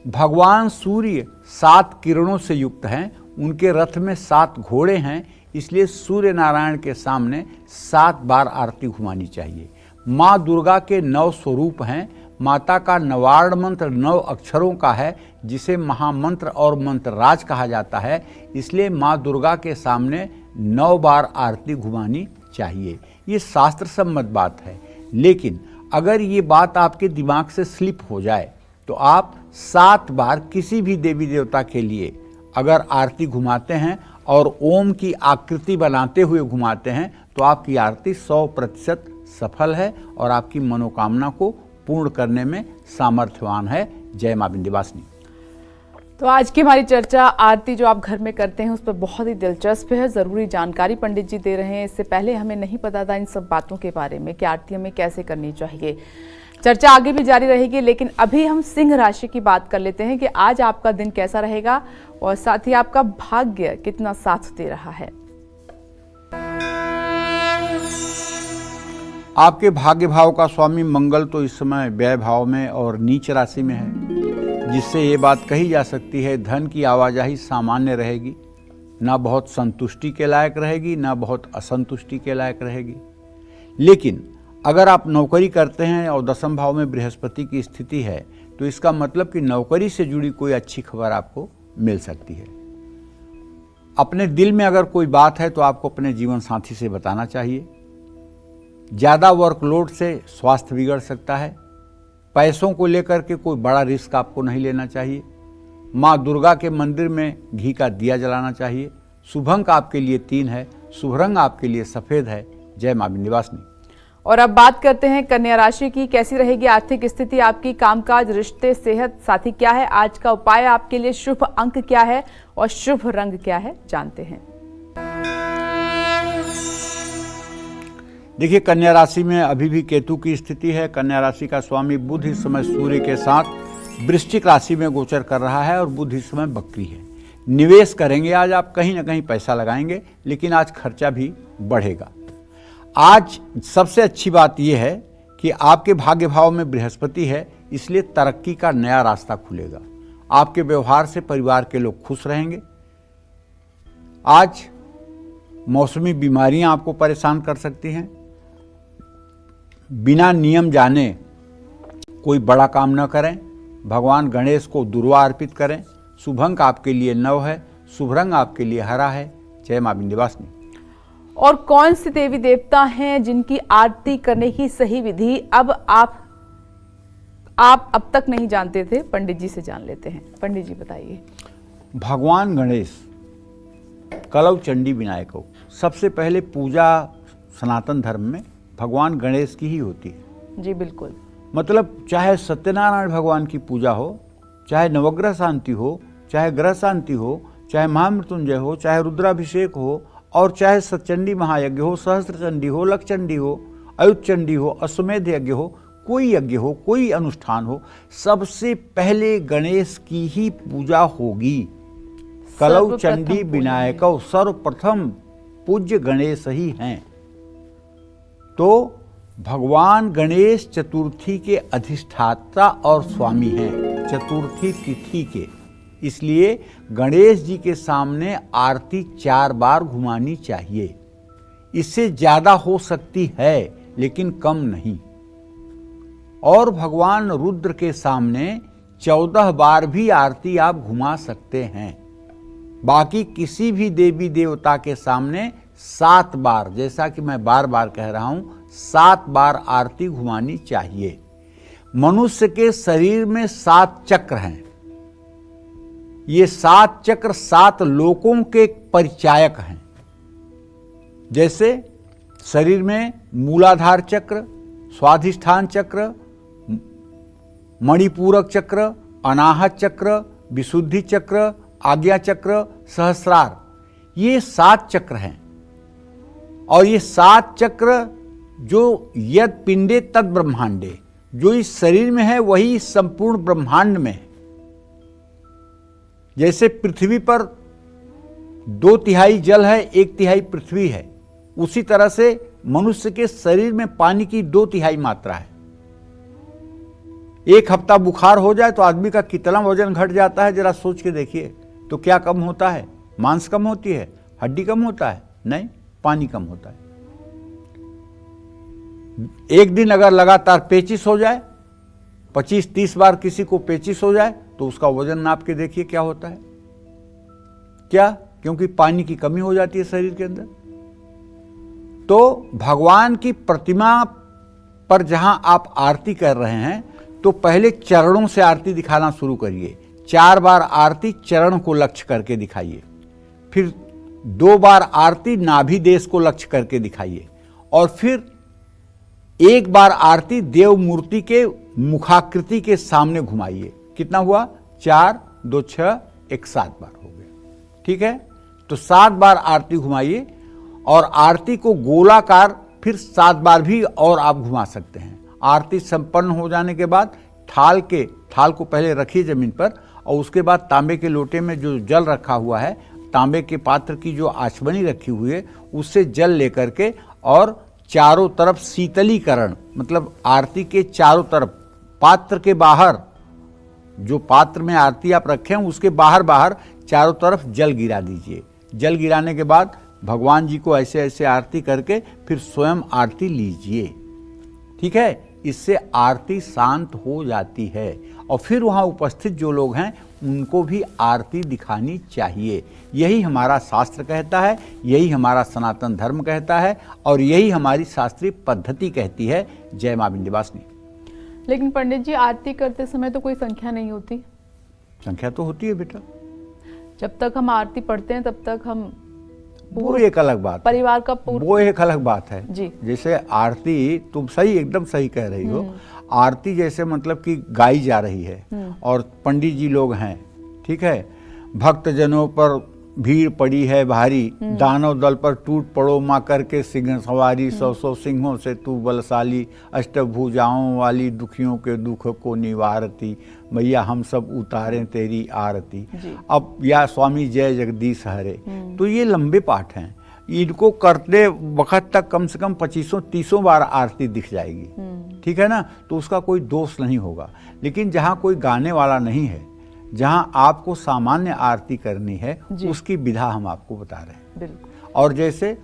Speaker 2: भगवान सूर्य 7 किरणों से युक्त हैं, उनके रथ में 7 घोड़े हैं, इसलिए सूर्य नारायण के सामने 7 बार आरती घुमानी चाहिए। माँ दुर्गा के 9 स्वरूप हैं। माता का नवार्ण मंत्र 9 अक्षरों का है, जिसे महामंत्र और मंत्रराज कहा जाता है। इसलिए माँ दुर्गा के सामने 9 बार आरती घुमानी चाहिए। ये शास्त्र सम्मत बात है। लेकिन अगर ये बात आपके दिमाग से स्लिप हो जाए तो आप 7 बार किसी भी देवी देवता के लिए अगर आरती घुमाते हैं और ओम की आकृति बनाते हुए घुमाते हैं तो आपकी आरती 100% सफल है और आपकी मनोकामना को पूर्ण करने में सामर्थ्यवान है। जय मां विंध्यवासिनी।
Speaker 1: तो आज की हमारी चर्चा आरती जो आप घर में करते हैं उस पर बहुत ही दिलचस्प है। ज़रूरी जानकारी पंडित जी दे रहे हैं। इससे पहले हमें नहीं पता था इन सब बातों के बारे में कि आरती हमें कैसे करनी चाहिए। चर्चा आगे भी जारी रहेगी, लेकिन अभी हम सिंह राशि की बात कर लेते हैं कि आज आपका दिन कैसा रहेगा और साथ ही आपका भाग्य कितना साथ दे रहा है।
Speaker 2: आपके भाग्य भाव का स्वामी मंगल तो इस समय व्यय भाव में और नीच राशि में है, जिससे ये बात कही जा सकती है धन की आवाजाही सामान्य रहेगी, ना बहुत संतुष्टि के लायक रहेगी, ना बहुत असंतुष्टि के लायक रहेगी। लेकिन अगर आप नौकरी करते हैं और 10वें भाव में बृहस्पति की स्थिति है तो इसका मतलब कि नौकरी से जुड़ी कोई अच्छी खबर आपको मिल सकती है। अपने दिल में अगर कोई बात है तो आपको अपने जीवन साथी से बताना चाहिए। ज़्यादा वर्कलोड से स्वास्थ्य बिगड़ सकता है। पैसों को लेकर के कोई बड़ा रिस्क आपको नहीं लेना चाहिए। माँ दुर्गा के मंदिर में घी का दिया जलाना चाहिए। शुभ अंक आपके लिए 3 है, शुभ रंग आपके लिए सफ़ेद है। जय मां विंध्यवासिनी।
Speaker 1: और अब बात करते हैं कन्या राशि की। कैसी रहेगी आर्थिक स्थिति आपकी, कामकाज, रिश्ते, सेहत, साथी क्या है आज का उपाय आपके लिए, शुभ अंक क्या है और शुभ रंग क्या है, जानते हैं।
Speaker 2: देखिए, कन्या राशि में अभी भी केतु की स्थिति है। कन्या राशि का स्वामी बुध इस समय सूर्य के साथ वृश्चिक राशि में गोचर कर रहा है और बुध इस समय बकरी है। निवेश करेंगे आज आप, कहीं ना कहीं पैसा लगाएंगे, लेकिन आज खर्चा भी बढ़ेगा। आज सबसे अच्छी बात यह है कि आपके भाग्य भाव में बृहस्पति है, इसलिए तरक्की का नया रास्ता खुलेगा। आपके व्यवहार से परिवार के लोग खुश रहेंगे। आज मौसमी बीमारियां आपको परेशान कर सकती हैं। बिना नियम जाने कोई बड़ा काम न करें। भगवान गणेश को दुर्वा अर्पित करें। शुभ अंक आपके लिए 9 है, शुभ रंग आपके लिए हरा है। जय मां विंध्यवासिनी।
Speaker 1: और कौन से देवी देवता हैं जिनकी आरती करने की सही विधि अब आप अब तक नहीं जानते थे, पंडित जी से जान लेते हैं। पंडित जी बताइए।
Speaker 2: भगवान गणेश, कलव चंडी विनायक हो। सबसे पहले पूजा सनातन धर्म में भगवान गणेश की ही होती है।
Speaker 1: जी बिल्कुल।
Speaker 2: मतलब चाहे सत्यनारायण भगवान की पूजा हो, चाहे नवग्रह शांति हो, चाहे ग्रह शांति हो, चाहे महामृत्युंजय हो, चाहे रुद्राभिषेक हो, और चाहे सतचंडी महायज्ञ हो, सहस्त्र चंडी हो, लक्ष चंडी हो, अयुत चंडी हो, अश्वमेध यज्ञ हो, कोई यज्ञ हो, कोई अनुष्ठान हो, सबसे पहले गणेश की ही पूजा होगी। कलौ चंडी विनायकौ, सर्वप्रथम पूज्य गणेश ही हैं। तो भगवान गणेश चतुर्थी के अधिष्ठाता और स्वामी हैं, चतुर्थी तिथि के। इसलिए गणेश जी के सामने आरती 4 बार घुमानी चाहिए। इससे ज्यादा हो सकती है लेकिन कम नहीं। और भगवान रुद्र के सामने 14 बार भी आरती आप घुमा सकते हैं। बाकी किसी भी देवी देवता के सामने 7 बार, जैसा कि मैं बार बार कह रहा हूं, 7 बार आरती घुमानी चाहिए। मनुष्य के शरीर में 7 चक्र हैं। ये 7 चक्र 7 लोकों के परिचायक हैं। जैसे शरीर में मूलाधार चक्र, स्वाधिष्ठान चक्र, मणिपूरक चक्र, अनाहत चक्र, विशुद्धि चक्र, आज्ञा चक्र, सहस्रार, ये 7 चक्र हैं। और ये 7 चक्र जो यद पिंडे तद ब्रह्मांडे, जो इस शरीर में है वही संपूर्ण ब्रह्मांड में है। जैसे पृथ्वी पर 2/3 जल है, 1/3 पृथ्वी है, उसी तरह से मनुष्य के शरीर में पानी की 2/3 मात्रा है। 1 हफ्ता बुखार हो जाए तो आदमी का कितना वजन घट जाता है, जरा सोच के देखिए। तो क्या कम होता है? मांस कम होती है, हड्डी कम होता है? नहीं, पानी कम होता है। एक दिन अगर लगातार पेचिश हो जाए, 25-30 बार किसी को पेचिश हो जाए, तो उसका वजन नाप के देखिए क्या होता है। क्या? क्योंकि पानी की कमी हो जाती है शरीर के अंदर। तो भगवान की प्रतिमा पर जहां आप आरती कर रहे हैं, तो पहले चरणों से आरती दिखाना शुरू करिए। 4 बार आरती चरण को लक्ष्य करके दिखाइए। फिर 2 बार आरती नाभि देश को लक्ष्य करके दिखाइए। और फिर 1 बार आरती देव मूर्ति के मुखाकृति के सामने घुमाइए। कितना हुआ? 4, 2, 6, 1 7 बार हो गया। ठीक है, तो 7 बार आरती घुमाइए। और आरती को गोलाकार फिर 7 बार भी और आप घुमा सकते हैं। आरती संपन्न हो जाने के बाद थाल को पहले रखिए जमीन पर, और उसके बाद तांबे के लोटे में जो जल रखा हुआ है, तांबे के पात्र की जो आचमनी रखी हुई है, उससे जल लेकर के और चारों तरफ शीतलीकरण, मतलब आरती के चारों तरफ, पात्र के बाहर, जो पात्र में आरती आप रखे हैं उसके बाहर चारों तरफ जल गिरा दीजिए। जल गिराने के बाद भगवान जी को ऐसे ऐसे आरती करके फिर स्वयं आरती लीजिए। ठीक है, इससे आरती शांत हो जाती है। और फिर वहाँ उपस्थित जो लोग हैं उनको भी आरती दिखानी चाहिए। यही हमारा शास्त्र कहता है, यही हमारा सनातन धर्म कहता है, और यही हमारी शास्त्रीय पद्धति कहती है। जय मां विंध्यवासिनी।
Speaker 1: लेकिन पंडित जी, आरती करते समय तो कोई संख्या नहीं होती।
Speaker 2: संख्या तो होती है बेटा।
Speaker 1: जब तक हम आरती पढ़ते हैं तब तक हम,
Speaker 2: वो एक अलग बात,
Speaker 1: परिवार का
Speaker 2: वो एक अलग बात है
Speaker 1: जी।
Speaker 2: जैसे आरती, तुम सही, एकदम सही कह रही हो। आरती जैसे मतलब कि गाई जा रही है और पंडित जी लोग हैं, ठीक है, भक्त जनों पर भीड़ पड़ी है भारी, दानव दल पर टूट पड़ो माँ करके सिंह सवारी, 100 सिंहों से तू बलशाली, अष्टभुजाओं वाली दुखियों के दुख को निवारती, मैया हम सब उतारें तेरी आरती। अब या स्वामी जय जगदीश हरे। तो ये लंबे पाठ हैं, इनको करते वक्त तक कम से कम 2500-30 बार आरती दिख जाएगी। ठीक है ना, तो उसका कोई दोष नहीं होगा। लेकिन जहाँ कोई गाने वाला नहीं है, जहाँ आपको सामान्य आरती करनी है, उसकी विधा हम आपको बता रहे हैं।
Speaker 1: बिल्कुल।
Speaker 2: और जैसे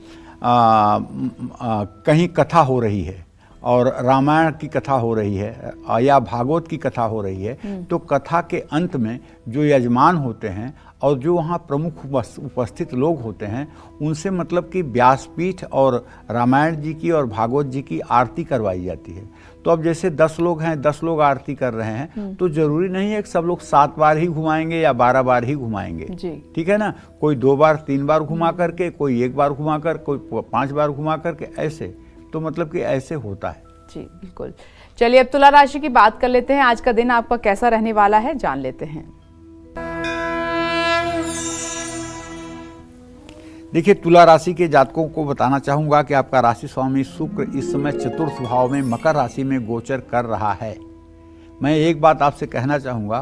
Speaker 2: कहीं कथा हो रही है और रामायण की कथा हो रही है या भागवत की कथा हो रही है, तो कथा के अंत में जो यजमान होते हैं और जो वहाँ प्रमुख उपस्थित लोग होते हैं, उनसे मतलब कि व्यासपीठ और रामायण जी की और भागवत जी की आरती करवाई जाती है। तो अब जैसे 10 लोग हैं, 10 लोग आरती कर रहे हैं, तो जरूरी नहीं है कि सब लोग 7 बार ही घुमाएंगे या 12 बार ही घुमाएंगे। ठीक है ना, कोई 2 बार 3 बार घुमा करके, कोई 1 बार घुमा कर, कोई 5 बार घुमा करके, ऐसे। तो मतलब कि ऐसे होता है।
Speaker 1: जी बिल्कुल। चलिए अब तुला राशि की बात कर लेते हैं। आज का दिन आपका कैसा रहने वाला है, जान लेते हैं।
Speaker 2: देखिए, तुला राशि के जातकों को बताना चाहूँगा कि आपका राशि स्वामी शुक्र इस समय चतुर्थ भाव में मकर राशि में गोचर कर रहा है। मैं एक बात आपसे कहना चाहूँगा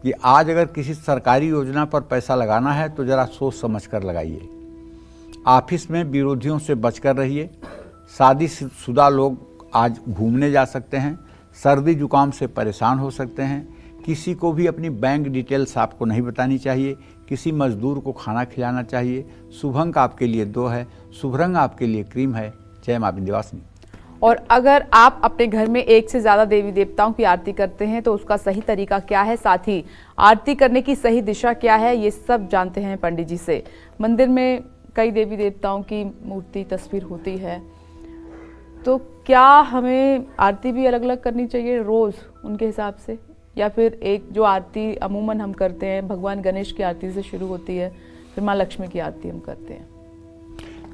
Speaker 2: कि आज अगर किसी सरकारी योजना पर पैसा लगाना है तो ज़रा सोच समझ कर लगाइए। ऑफिस में विरोधियों से बचकर रहिए। शादीशुदा लोग आज घूमने जा सकते हैं। सर्दी जुकाम से परेशान हो सकते हैं। किसी को भी अपनी बैंक डिटेल्स आपको नहीं बतानी चाहिए। किसी मजदूर को खाना खिलाना चाहिए। शुभ अंक आपके लिए 2 है। शुभ रंग आपके लिए क्रीम है। जय मां विंध्यवासिनी।
Speaker 1: और अगर आप अपने घर में एक से ज्यादा देवी देवताओं की आरती करते हैं तो उसका सही तरीका क्या है, साथ ही आरती करने की सही दिशा क्या है, ये सब जानते हैं पंडित जी से। मंदिर में कई देवी देवताओं की मूर्ति तस्वीर होती है, तो क्या हमें आरती भी अलग अलग करनी चाहिए रोज उनके हिसाब से, या फिर एक जो आरती अमूमन हम करते हैं भगवान गणेश की आरती से शुरू होती है, फिर माँ लक्ष्मी की आरती हम करते हैं?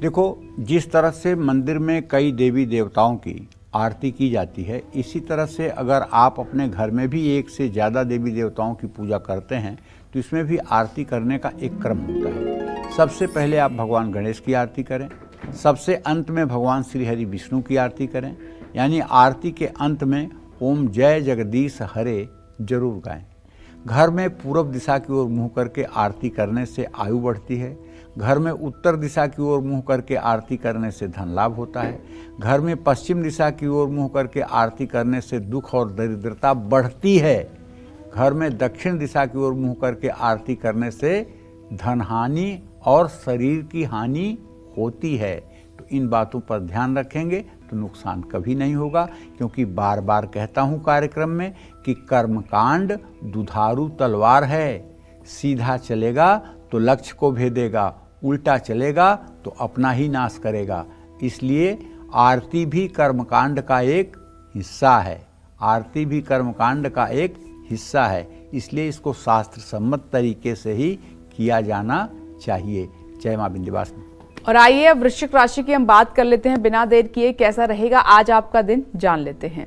Speaker 2: देखो, जिस तरह से मंदिर में कई देवी देवताओं की आरती की जाती है, इसी तरह से अगर आप अपने घर में भी एक से ज़्यादा देवी देवताओं की पूजा करते हैं तो इसमें भी आरती करने का एक क्रम होता है। सबसे पहले आप भगवान गणेश की आरती करें, सबसे अंत में भगवान श्री हरि विष्णु की आरती करें, यानी आरती के अंत में ओम जय जगदीश हरे जरूर गाएं। घर में पूर्व दिशा की ओर मुँह करके आरती करने से आयु बढ़ती है। घर में उत्तर दिशा की ओर मुँह करके आरती करने से धन लाभ होता है। घर में पश्चिम दिशा की ओर मुँह करके आरती करने से दुख और दरिद्रता बढ़ती है। घर में दक्षिण दिशा की ओर मुँह करके आरती करने से धन हानि और शरीर की हानि होती है। तो इन बातों पर ध्यान रखेंगे तो नुकसान कभी नहीं होगा, क्योंकि बार बार कहता हूँ कार्यक्रम में कि कर्मकांड दुधारू तलवार है। सीधा चलेगा तो लक्ष्य को भेदेगा, उल्टा चलेगा तो अपना ही नाश करेगा। इसलिए आरती भी कर्मकांड का एक हिस्सा है। आरती भी कर्मकांड का एक हिस्सा है, इसलिए इसको शास्त्र सम्मत तरीके से ही किया जाना चाहिए। जय मां विंध्यवासिनी।
Speaker 1: और आइए अब वृश्चिक राशि की हम बात कर लेते हैं बिना देर किए। कैसा रहेगा आज आपका दिन, जान लेते हैं।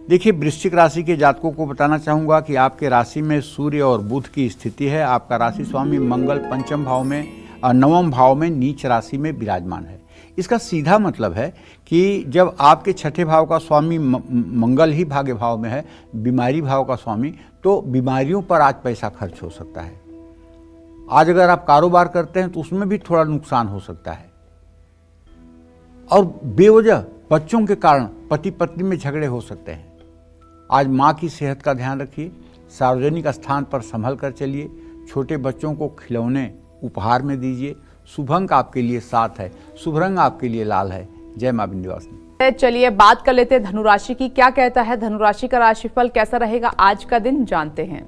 Speaker 2: देखिए, वृश्चिक राशि के जातकों को बताना चाहूँगा कि आपके राशि में सूर्य और बुध की स्थिति है। आपका राशि स्वामी मंगल पंचम भाव में, नवम भाव में नीच राशि में विराजमान है। इसका सीधा मतलब है कि जब आपके छठे भाव का स्वामी मंगल ही भाग्य भाव में है, बीमारी भाव का स्वामी, तो बीमारियों पर आज पैसा खर्च हो सकता है। आज अगर आप कारोबार करते हैं तो उसमें भी थोड़ा नुकसान हो सकता है। और बेवजह बच्चों के कारण पति पत्नी में झगड़े हो सकते हैं। आज माँ की सेहत का ध्यान रखिए। सार्वजनिक स्थान पर संभल कर चलिए। छोटे बच्चों को खिलौने उपहार में दीजिए। शुभ अंक आपके लिए 7 है। शुभ रंग आपके लिए लाल है। जय मां विंध्यवासिनी।
Speaker 1: चलिए बात कर लेते हैं धनुराशि की। क्या कहता है धनुराशि का राशिफल, कैसा रहेगा आज का दिन, जानते हैं।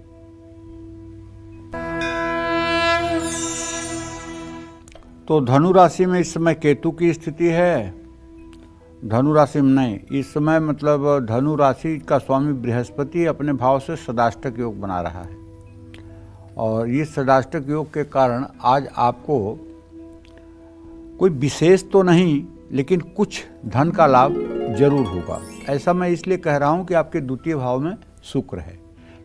Speaker 2: तो धनु राशि में इस समय केतु की स्थिति है। धनु राशि में नहीं, इस समय मतलब धनु राशि का स्वामी बृहस्पति अपने भाव से सदाष्टक योग बना रहा है, और ये सदाष्टक योग के कारण आज आपको कोई विशेष तो नहीं लेकिन कुछ धन का लाभ जरूर होगा। ऐसा मैं इसलिए कह रहा हूँ कि आपके द्वितीय भाव में शुक्र है।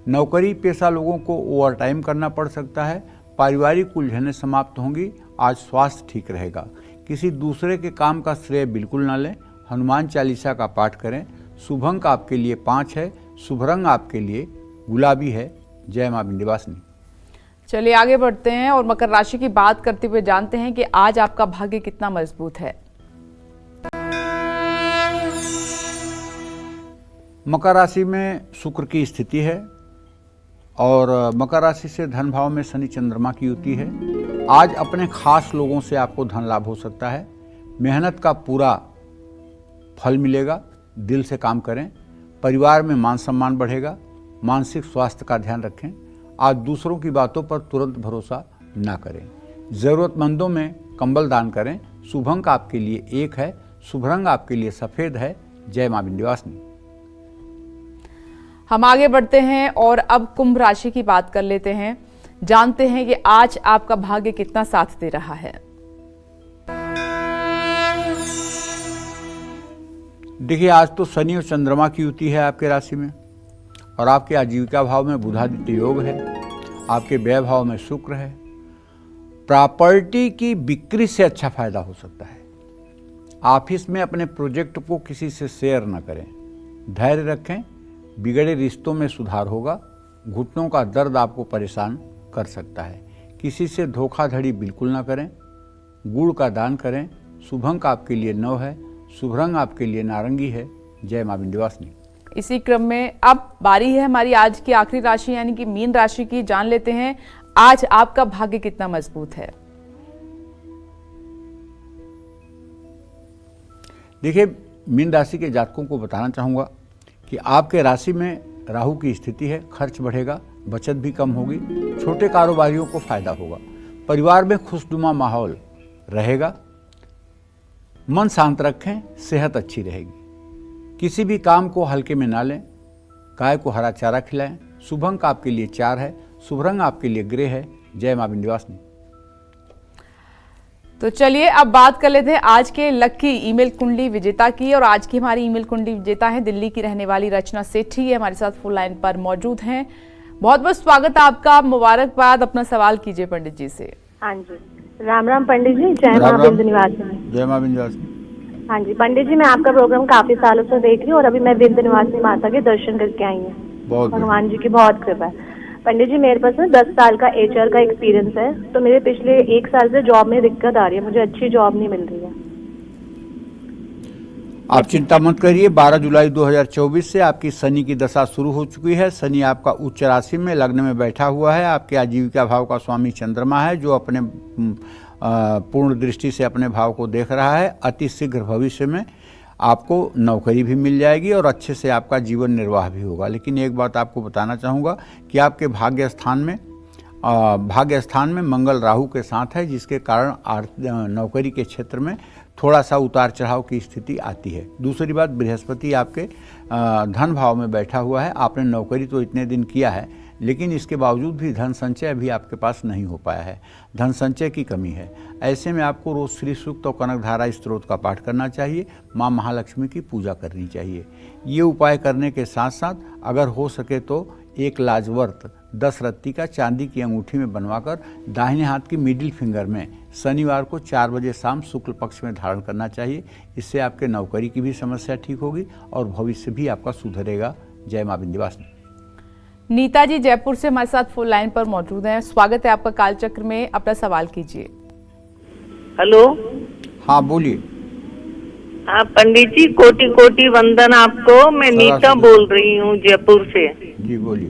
Speaker 2: नौकरी पेशा लोगों को ओवर टाइम करना पड़ सकता है। पारिवारिक उलझनें समाप्त होंगी। आज स्वास्थ्य ठीक रहेगा। किसी दूसरे के काम का श्रेय बिल्कुल न लें। हनुमान चालीसा का पाठ करें। शुभ अंक आपके लिए 5 है। शुभ रंग आपके लिए गुलाबी है। जय मां विंध्यवासिनी।
Speaker 1: चलिए आगे बढ़ते हैं और मकर राशि की बात करते हुए जानते हैं कि आज आपका भाग्य कितना मजबूत है।
Speaker 2: मकर राशि में शुक्र की स्थिति है, और मकर राशि से धन भाव में शनि चंद्रमा की युति है। आज अपने खास लोगों से आपको धन लाभ हो सकता है। मेहनत का पूरा फल मिलेगा। दिल से काम करें। परिवार में मान सम्मान बढ़ेगा। मानसिक स्वास्थ्य का ध्यान रखें। आज दूसरों की बातों पर तुरंत भरोसा ना करें। ज़रूरतमंदों में कंबल दान करें। शुभ अंक आपके लिए 1 है। शुभ रंग आपके लिए सफ़ेद है। जय मां विंध्यवासिनी।
Speaker 1: हम आगे बढ़ते हैं और अब कुंभ राशि की बात कर लेते हैं। जानते हैं कि आज आपका भाग्य कितना साथ दे रहा है।
Speaker 2: देखिए, आज तो शनि और चंद्रमा की युति है आपके राशि में, और आपके आजीविका भाव में बुधादित्य योग है। आपके व्यय भाव में शुक्र है। प्रॉपर्टी की बिक्री से अच्छा फायदा हो सकता है। ऑफिस में अपने प्रोजेक्ट को किसी से शेयर न करें। धैर्य रखें, बिगड़े रिश्तों में सुधार होगा। घुटनों का दर्द आपको परेशान कर सकता है। किसी से धोखाधड़ी बिल्कुल ना करें। गुड़ का दान करें। शुभ अंक आपके लिए 9 है। शुभ रंग आपके लिए नारंगी है। जय मां विंध्यवासिनी।
Speaker 1: इसी क्रम में अब बारी है हमारी आज की आखिरी राशि यानी कि मीन राशि की। जान लेते हैं आज आपका भाग्य कितना मजबूत है।
Speaker 2: देखिए, मीन राशि के जातकों को बताना चाहूँगा कि आपके राशि में राहु की स्थिति है। खर्च बढ़ेगा, बचत भी कम होगी। छोटे कारोबारियों को फायदा होगा। परिवार में खुशनुमा माहौल रहेगा। मन शांत रखें, सेहत अच्छी रहेगी। किसी भी काम को हल्के में ना लें। गाय को हरा चारा खिलाएं। शुभ अंक आपके लिए 4 है। शुभ रंग आपके लिए ग्रे है। जय मां विंध्यवासिनी।
Speaker 1: तो चलिए अब बात कर लेते हैं आज के लकी ईमेल कुंडली विजेता की। और आज की हमारी ईमेल कुंडली विजेता है दिल्ली की रहने वाली रचना सेठी है, हमारे साथ फोन लाइन पर मौजूद हैं। बहुत बहुत स्वागत है आपका। मुबारकबाद। अपना सवाल कीजिए पंडित जी से।
Speaker 4: हाँ जी, राम राम पंडित जी। जय मां विंध्यवासिनी।
Speaker 2: जय मां विंध्यवासिनी।
Speaker 4: हाँ जी पंडित जी, मैं आपका प्रोग्राम काफी सालों से देख रही हूँ और अभी मैं विंध्यवासिनी माता के दर्शन करके आई हूँ। भगवान जी की बहुत कृपा है। पंडित जी, मेरे पास 10 साल का HR का एक्सपीरियंस है। तो मेरे पिछले 1 साल से जॉब में दिक्कत आ रही है। मुझे अच्छी जॉब नहीं मिल रही है।
Speaker 2: आप चिंता मत करिए। 12 जुलाई 2024 से आपकी शनि की दशा शुरू हो चुकी है। शनि आपका उच्च राशि में लग्न में बैठा हुआ है। आपके आजीविका भाव का स्वामी चंद्रमा है, जो अपने पूर्ण दृष्टि से अपने भाव को देख रहा है। अति शीघ्र भविष्य में आपको नौकरी भी मिल जाएगी और अच्छे से आपका जीवन निर्वाह भी होगा। लेकिन एक बात आपको बताना चाहूँगा कि आपके भाग्य स्थान में मंगल राहु के साथ है, जिसके कारण नौकरी के क्षेत्र में थोड़ा सा उतार चढ़ाव की स्थिति आती है। दूसरी बात, बृहस्पति आपके धन भाव में बैठा हुआ है। आपने नौकरी तो इतने दिन किया है, लेकिन इसके बावजूद भी धन संचय अभी आपके पास नहीं हो पाया है। धन संचय की कमी है। ऐसे में आपको रोज श्री सूक्त और कनकधारा स्त्रोत का पाठ करना चाहिए। माँ महालक्ष्मी की पूजा करनी चाहिए। ये उपाय करने के साथ साथ अगर हो सके तो एक लाजवर्त 10 रत्ती का चांदी की अंगूठी में बनवाकर दाहिने हाथ की मिडिल फिंगर में शनिवार को 4 बजे शाम शुक्ल पक्ष में धारण करना चाहिए। इससे आपके नौकरी की भी समस्या ठीक होगी और भविष्य भी आपका सुधरेगा। जय मां विंध्यवासिनी।
Speaker 1: नीता जी जयपुर से हमारे साथ फोन लाइन पर मौजूद हैं। स्वागत है आपका कालचक्र में। अपना सवाल कीजिए।
Speaker 5: हेलो।
Speaker 2: हाँ बोलिए।
Speaker 5: हाँ पंडित जी, कोटि कोटि वंदन आपको। मैं नीता बोल रही हूँ जयपुर से।
Speaker 2: जी बोलिए।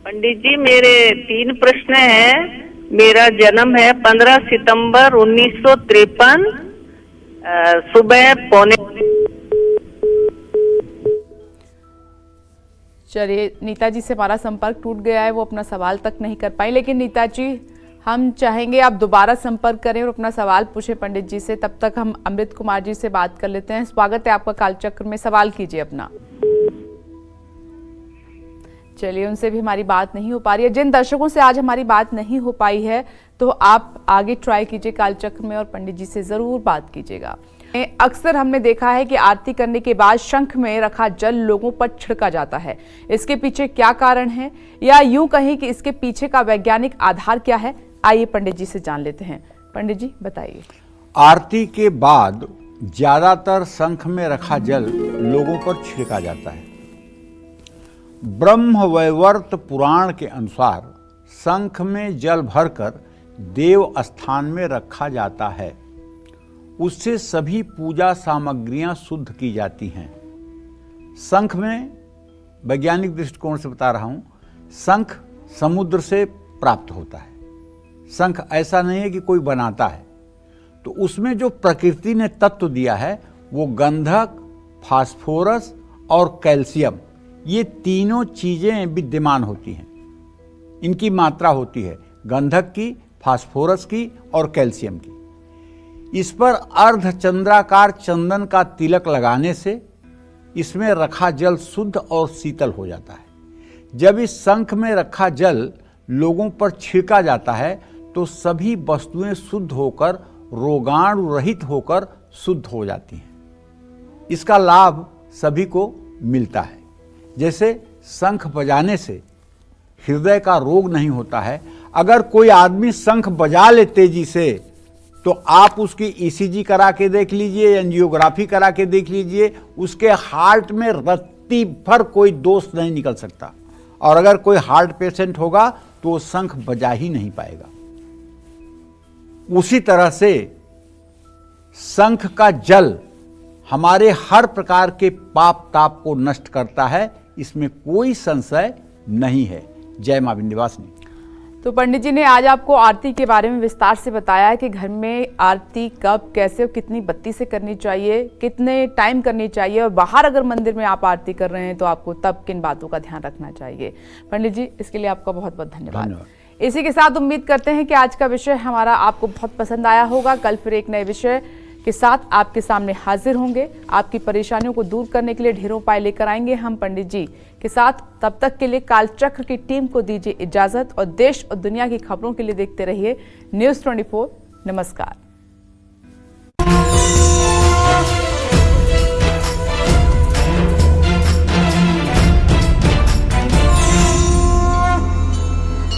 Speaker 5: पंडित जी, मेरे 3 प्रश्न हैं। मेरा जन्म है 15 सितंबर 1953 सुबह 5:45।
Speaker 1: चलिए, नीता जी से हमारा संपर्क टूट गया है, वो अपना सवाल तक नहीं कर पाई। लेकिन नीता जी, हम चाहेंगे आप दोबारा संपर्क करें और अपना सवाल पूछें पंडित जी से। तब तक हम अमृत कुमार जी से बात कर लेते हैं। स्वागत है आपका कालचक्र में। सवाल कीजिए अपना। चलिए, उनसे भी हमारी बात नहीं हो पा रही है। जिन दर्शकों से आज हमारी बात नहीं हो पाई है, तो आप आगे ट्राई कीजिए कालचक्र में और पंडित जी से जरूर बात कीजिएगा। अक्सर हमने देखा है कि आरती करने के बाद शंख में रखा जल लोगों पर छिड़का जाता है। इसके पीछे क्या कारण है, या यूं कहें कि इसके पीछे का वैज्ञानिक आधार क्या है? आइए पंडित जी से जान लेते हैं। पंडित जी बताइए।
Speaker 2: आरती के बाद ज्यादातर शंख में रखा जल लोगों पर छिड़का जाता है। ब्रह्मवैवर्त पुराण के अनुसार शंख में जल भरकर देव स्थान में रखा जाता है। उससे सभी पूजा सामग्रियां शुद्ध की जाती हैं। शंख में वैज्ञानिक दृष्टिकोण से बता रहा हूं, शंख समुद्र से प्राप्त होता है। शंख ऐसा नहीं है कि कोई बनाता है। तो उसमें जो प्रकृति ने तत्व दिया है वो गंधक, फास्फोरस और कैल्शियम, ये तीनों चीजें विद्यमान होती हैं। इनकी मात्रा होती है गंधक की, फास्फोरस की और कैल्शियम की। इस पर अर्धचंद्राकार चंदन का तिलक लगाने से इसमें रखा जल शुद्ध और शीतल हो जाता है। जब इस शंख में रखा जल लोगों पर छिड़का जाता है तो सभी वस्तुएं शुद्ध होकर, रोगाणु रहित होकर शुद्ध हो जाती हैं। इसका लाभ सभी को मिलता है। जैसे शंख बजाने से हृदय का रोग नहीं होता है। अगर कोई आदमी शंख बजा ले तेजी से तो आप उसकी ईसीजी करा के देख लीजिए, एंजियोग्राफी करा के देख लीजिए, उसके हार्ट में रत्ती भर कोई दोष नहीं निकल सकता। और अगर कोई हार्ट पेशेंट होगा तो वो शंख बजा ही नहीं पाएगा। उसी तरह से शंख का जल हमारे हर प्रकार के पाप ताप को नष्ट करता है, इसमें कोई संशय नहीं है। जय मां विंध्यवासिनी।
Speaker 1: तो पंडित जी ने आज आपको आरती के बारे में विस्तार से बताया है कि घर में आरती कब, कैसे और कितनी बत्ती से करनी चाहिए, कितने टाइम करनी चाहिए, और बाहर अगर मंदिर में आप आरती कर रहे हैं तो आपको तब किन बातों का ध्यान रखना चाहिए। पंडित जी, इसके लिए आपका बहुत बहुत धन्यवाद। इसी के साथ उम्मीद करते हैं कि आज का विषय हमारा आपको बहुत पसंद आया होगा। कल फिर एक नए विषय के साथ आपके सामने हाजिर होंगे। आपकी परेशानियों को दूर करने के लिए ढेरों उपाय लेकर आएंगे हम पंडित जी के साथ। तब तक के लिए कालचक्र की टीम को दीजिए इजाजत और देश और दुनिया की खबरों के लिए देखते रहिए न्यूज़ 24। नमस्कार।